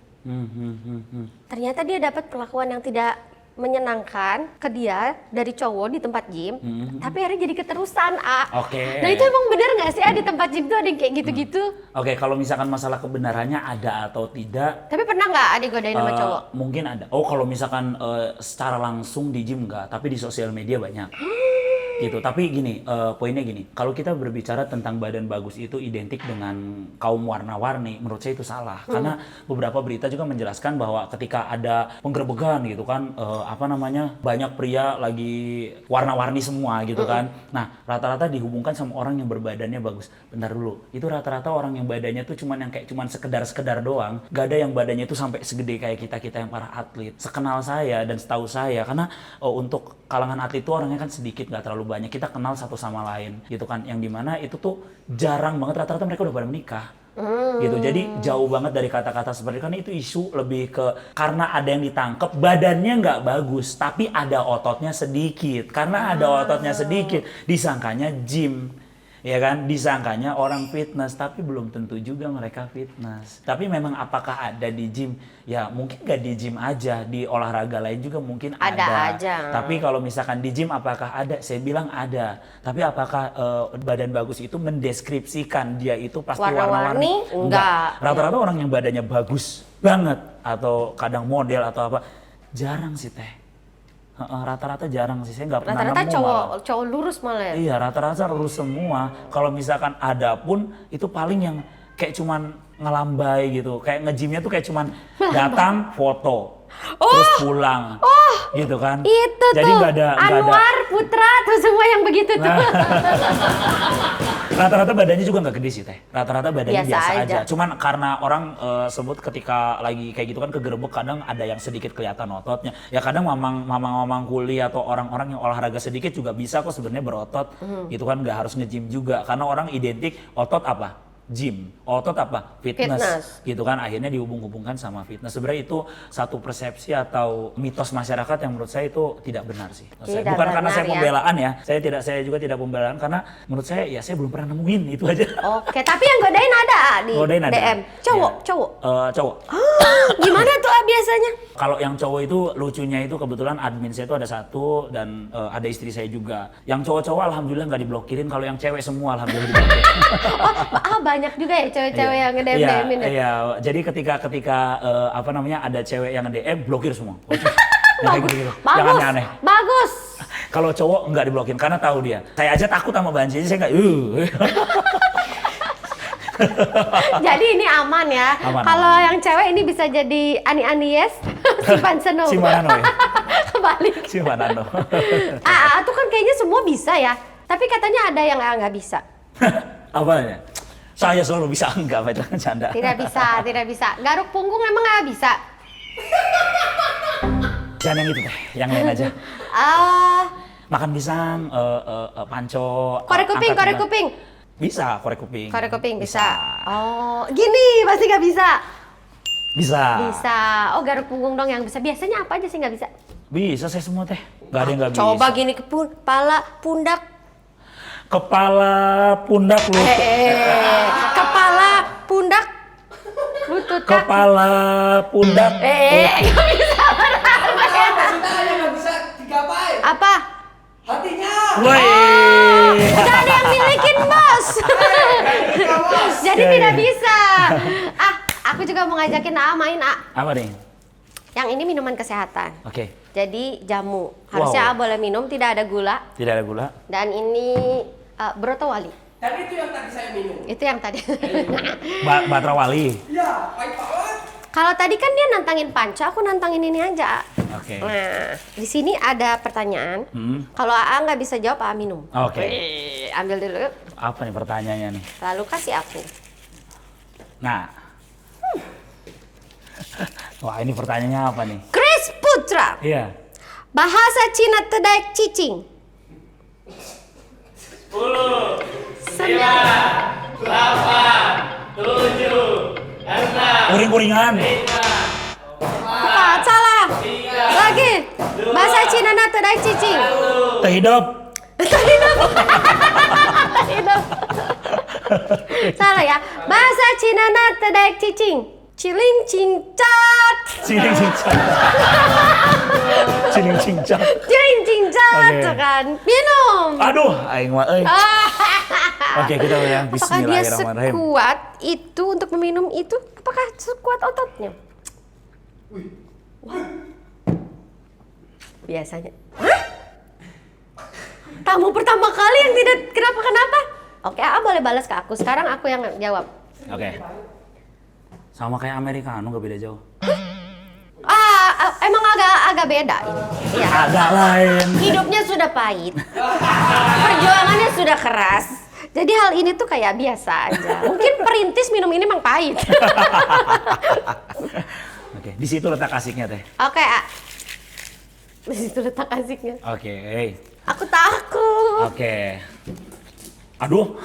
Ternyata dia dapat perlakuan yang tidak menyenangkan ke dia dari cowok di tempat gym, tapi akhirnya jadi keterusan, Oke. Nah itu emang bener nggak sih, di tempat gym tuh ada yang kayak gitu-gitu? Oke, kalau misalkan masalah kebenarannya ada atau tidak, Tapi pernah nggak ada godain sama cowok? mungkin ada. Oh, kalau misalkan secara langsung di gym enggak, tapi di sosial media banyak. Gitu. Tapi gini, poinnya gini, kalau kita berbicara tentang badan bagus itu identik dengan kaum warna-warni, menurut saya itu salah. Karena beberapa berita juga menjelaskan bahwa ketika ada penggerebekan gitu kan, banyak pria lagi warna-warni semua gitu kan. Nah, rata-rata dihubungkan sama orang yang berbadannya bagus. Bentar dulu, itu rata-rata orang yang badannya tuh cuman sekedar doang. Gak ada yang badannya tuh sampai segede kayak kita yang para atlet. Sekenal saya dan setahu saya, karena untuk kalangan atlet itu orangnya kan sedikit, gak terlalu banyak, kita kenal satu sama lain gitu kan, yang dimana itu tuh jarang banget, rata-rata mereka udah pada menikah gitu. Jadi jauh banget dari kata-kata seperti itu, karena itu isu lebih ke karena ada yang ditangkep badannya nggak bagus tapi ada ototnya sedikit, karena ada ototnya sedikit disangkanya gym, ya kan, disangkanya orang fitness, tapi belum tentu juga mereka fitness. Tapi memang apakah ada di gym? Ya mungkin nggak di gym aja, di olahraga lain juga mungkin ada. Aja. Tapi kalau misalkan di gym apakah ada? Saya bilang ada. Tapi apakah badan bagus itu mendeskripsikan dia itu pasti warna-warni? Enggak. Rata-rata orang yang badannya bagus banget atau kadang model atau apa, jarang sih teh. Rata-rata jarang sih, saya nggak pernah Rata-rata nemu cowok lurus malah ya? Iya, rata-rata lurus semua. Kalau misalkan ada pun itu paling yang kayak cuman ngelambai gitu. Kayak nge-gymnya tuh kayak cuman datang, foto, terus pulang. Gitu kan. Itu jadi tuh, nggak ada Anwar, Putra, tuh semua yang begitu tuh. Rata-rata badannya juga nggak gede sih teh. Rata-rata badannya Biasa biasa aja. aja. Cuman karena orang sebut ketika lagi kayak gitu kan kegerebek, kadang ada yang sedikit kelihatan ototnya. Ya kadang mamang kuli atau orang-orang yang olahraga sedikit juga bisa kok sebenarnya berotot. Gitu kan, nggak harus nge-gym juga. Karena orang identik otot apa? Gym. Otot apa? Fitness. Gitu kan, akhirnya dihubung-hubungkan sama fitness. Sebenarnya itu satu persepsi atau mitos masyarakat yang menurut saya itu tidak benar sih. Tidak Bukan karena benar saya ya. pembelaan ya. Saya juga tidak pembelaan, karena menurut saya ya saya belum pernah nemuin itu aja. Oke, tapi yang godain ada di Godain ada. DM. Cowok, Ya. cowok. Cowok. Gimana tuh biasanya? Kalau yang cowok itu lucunya itu kebetulan admin saya itu ada satu dan ada istri saya juga. Yang cowok-cowok alhamdulillah nggak diblokirin. Kalau yang cewek semua alhamdulillah diblokirin. Banyak juga ya cewek-cewek yang Iya, nge-DM-in ya? iya. Jadi ketika ada cewek yang nge-DM, blokir semua. Yang kayak gitu-gitu. Yang Bagus, aneh-aneh. bagus. Kalau cowok nggak diblokirin karena tahu dia. Saya aja takut sama banci, jadi saya nggak. Jadi ini aman ya. Aman, Kalau aman. yang cewek ini bisa jadi Ani Yes, Simpan Seno. Simpanano ya. Kebalik. Simpanano. Tuh kan kayaknya semua bisa ya. Tapi katanya ada yang nggak bisa. Apanya? Saya selalu bisa, enggak, Pak, itu kan canda. Tidak bisa. Garuk punggung emang nggak bisa. Jangan yang itu deh, yang lain aja. Makan pisang, panco, Korek angkat kuping. Bisa, korek kuping. Korek kuping bisa. Oh, gini pasti nggak bisa. Bisa. Bisa. Oh, garuk punggung dong yang bisa. Biasanya apa aja sih nggak bisa? Bisa saya semua teh. Gak ada yang nggak bisa. Coba gini kepala, pundak. Kepala, pundak, lutut. Kepala, pundak, lutut, kaki. Kepala, pundak. Nggak bisa berapa ya? Maksudnya yang nggak bisa digapai. Apa? Hatinya. Woi. Udah ada yang milikin, Bos. Jadi tidak bisa. Aku juga mau ngajakin main, Apa nih? Yang ini minuman kesehatan. Oke. Jadi jamu. Harusnya boleh minum, tidak ada gula. Tidak ada gula. Dan ini broto wali. Dan itu yang tadi saya minum. Itu yang tadi. Batra Wali. Iya, pahit banget. Kalau tadi kan dia nantangin panca, aku nantangin ini aja. Oke. Nah, di sini ada pertanyaan. Kalau AA nggak bisa jawab, AA minum. Oke. Ambil dulu. Apa nih pertanyaannya nih? Lalu kasih aku. Nah. Wah, ini pertanyaannya apa nih? Chris Putra. Iya. Bahasa Cina Tedaik Cicing. 10, 9, 8, 7, 6, Uring-uringan. Apa? Salah. Lagi. Bahasa Cina Tedaik Cicing. Teh hidup. Hidup. Salah ya. Bahasa Cina Tedaik Cicing. Ciling cincat. Ciling cincang. Ciling cincang. Ciling cincat. Oke. Tuh kan. Minum. Aduh, aing mah euy. Oke, kita mulai. Apakah dia Bismillahirrahmanirrahim. sekuat itu untuk meminum itu? Apakah sekuat ototnya? Wah. Biasanya. Hah? Tamu pertama kali yang tidak kenapa? Oke, boleh balas ke aku. Sekarang aku yang jawab. Oke. Sama kayak Americano, gak beda jauh. Emang agak beda ini. Iya. Agak lain. Hidupnya sudah pahit. Perjuangannya sudah keras. Jadi hal ini tuh kayak biasa aja. Mungkin perintis minum ini emang pahit. Oke, di situ letak asiknya teh. Oke, di situ letak asiknya. Oke. Aku takut. Oke. Aduh.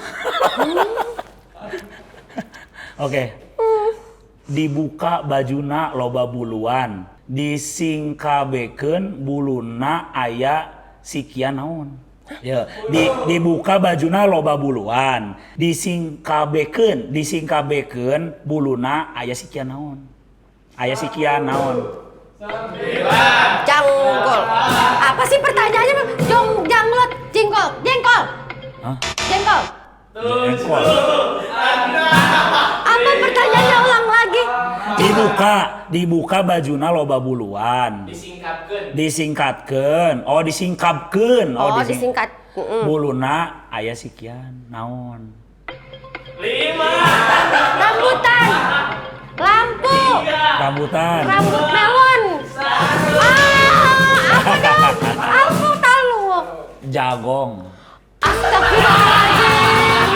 Oke. Dibuka bajuna loba buluan, disingkabekeun buluna aya sikian naon. Ya, dibuka bajuna loba buluan, disingkabekeun buluna aya sikian naon. Aya sikian naon. Jangkol. Apa sih pertanyaannya? Janglot, jengkol. Hah? Jengkol. Engkol. Apa pertanyaannya ulang lagi? Dibuka bajuna loba buluan. Disingkatkeun. Oh, disingkapkeun. Disingkat. Buluna aya sikian naon. 5, Rambutan. Lampu. Rambutan. Rambut melon. Apa dong? Aku tahu. Jagong. Astagfirullahaladzim.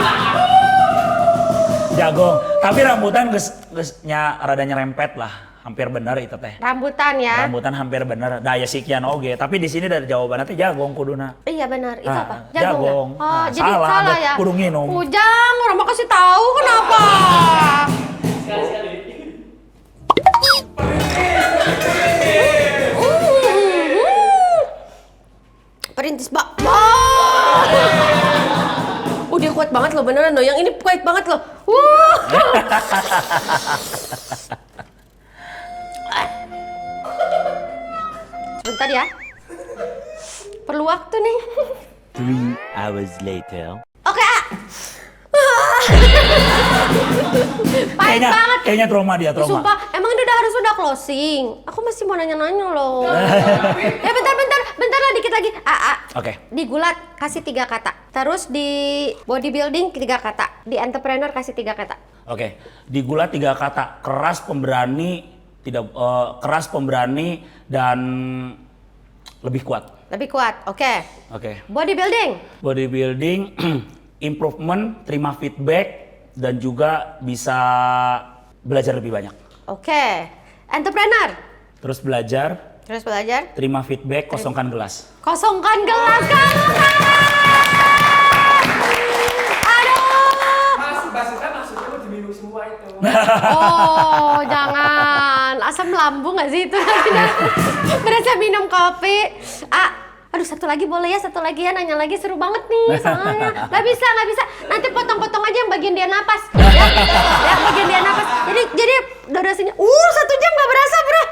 Jagong. Tapi rambutan geusnya rada nyerempet lah. Hampir bener itu teh. Rambutan ya. Rambutan hampir bener. Daya sikian oge. Tapi di sini dari jawabannya teh jagong kuduna. Iya benar. Itu Ah, apa? jagong. Ya? Oh, Ah, jadi salah, salah ada ya. kudu nginum. Ujang, orang mau kasih tahu kenapa? Perintis dia kuat banget loh beneran loh. Yang ini kuat banget loh. Sebentar ya. Perlu waktu nih. 3 hours later. Oke, pahit banget. Kayaknya trauma dia, trauma. Sumpah, emang dia harus sudah closing. Aku masih mau nanya-nanya loh. Ya bentar lah dikit lagi. Oke. Di gulat kasih 3 kata. Terus di bodybuilding 3 kata. Di entrepreneur kasih 3 kata. Oke. Di gula 3 kata. Keras, pemberani, dan lebih kuat. Lebih kuat. Oke. Oke. Bodybuilding. Improvement, terima feedback, dan juga bisa belajar lebih banyak. Oke. Entrepreneur. Terus belajar, terima feedback, kosongkan gelas. Kosongkan gelas kamu kan. Aduh. Maksudnya mau diminum semua itu. Oh, jangan. lambung nggak sih itu? Berasa minum kopi. Aduh satu lagi boleh ya, satu lagi ya, nanya lagi seru banget nih soalnya. Nggak bisa. Nanti potong-potong aja yang bagian dia napas. Ya bagian dia napas. Jadi durasinya, 1 jam nggak berasa bro.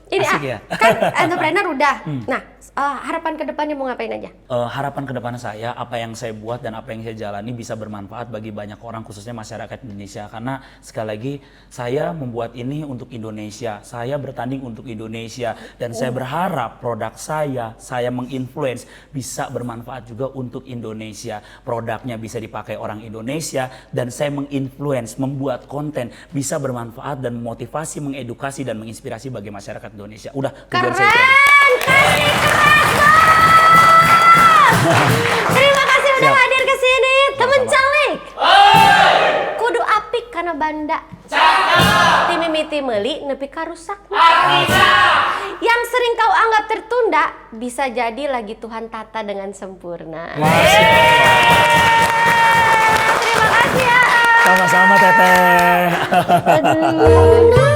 Ini Asik ya? kan entrepreneur udah. Nah harapan kedepannya mau ngapain aja? Harapan ke depan saya, apa yang saya buat dan apa yang saya jalani bisa bermanfaat bagi banyak orang, khususnya masyarakat Indonesia. Karena sekali lagi, saya membuat ini untuk Indonesia. Saya bertanding untuk Indonesia. Dan saya berharap produk saya menginfluence, bisa bermanfaat juga untuk Indonesia. Produknya bisa dipakai orang Indonesia. Dan saya menginfluence, membuat konten, bisa bermanfaat dan memotivasi, mengedukasi, dan menginspirasi bagi masyarakat Indonesia. Udah, tujuan saya itu aja. Terima kasih udah Siap. hadir ke sini, temen Sama-sama. calik. Kudu apik karena banda. Timimiti meuli nepi ka rusak. Yang sering kau anggap tertunda bisa jadi lagi Tuhan tata dengan sempurna. Terima kasih ya. Sama-sama Teteh. Aduh.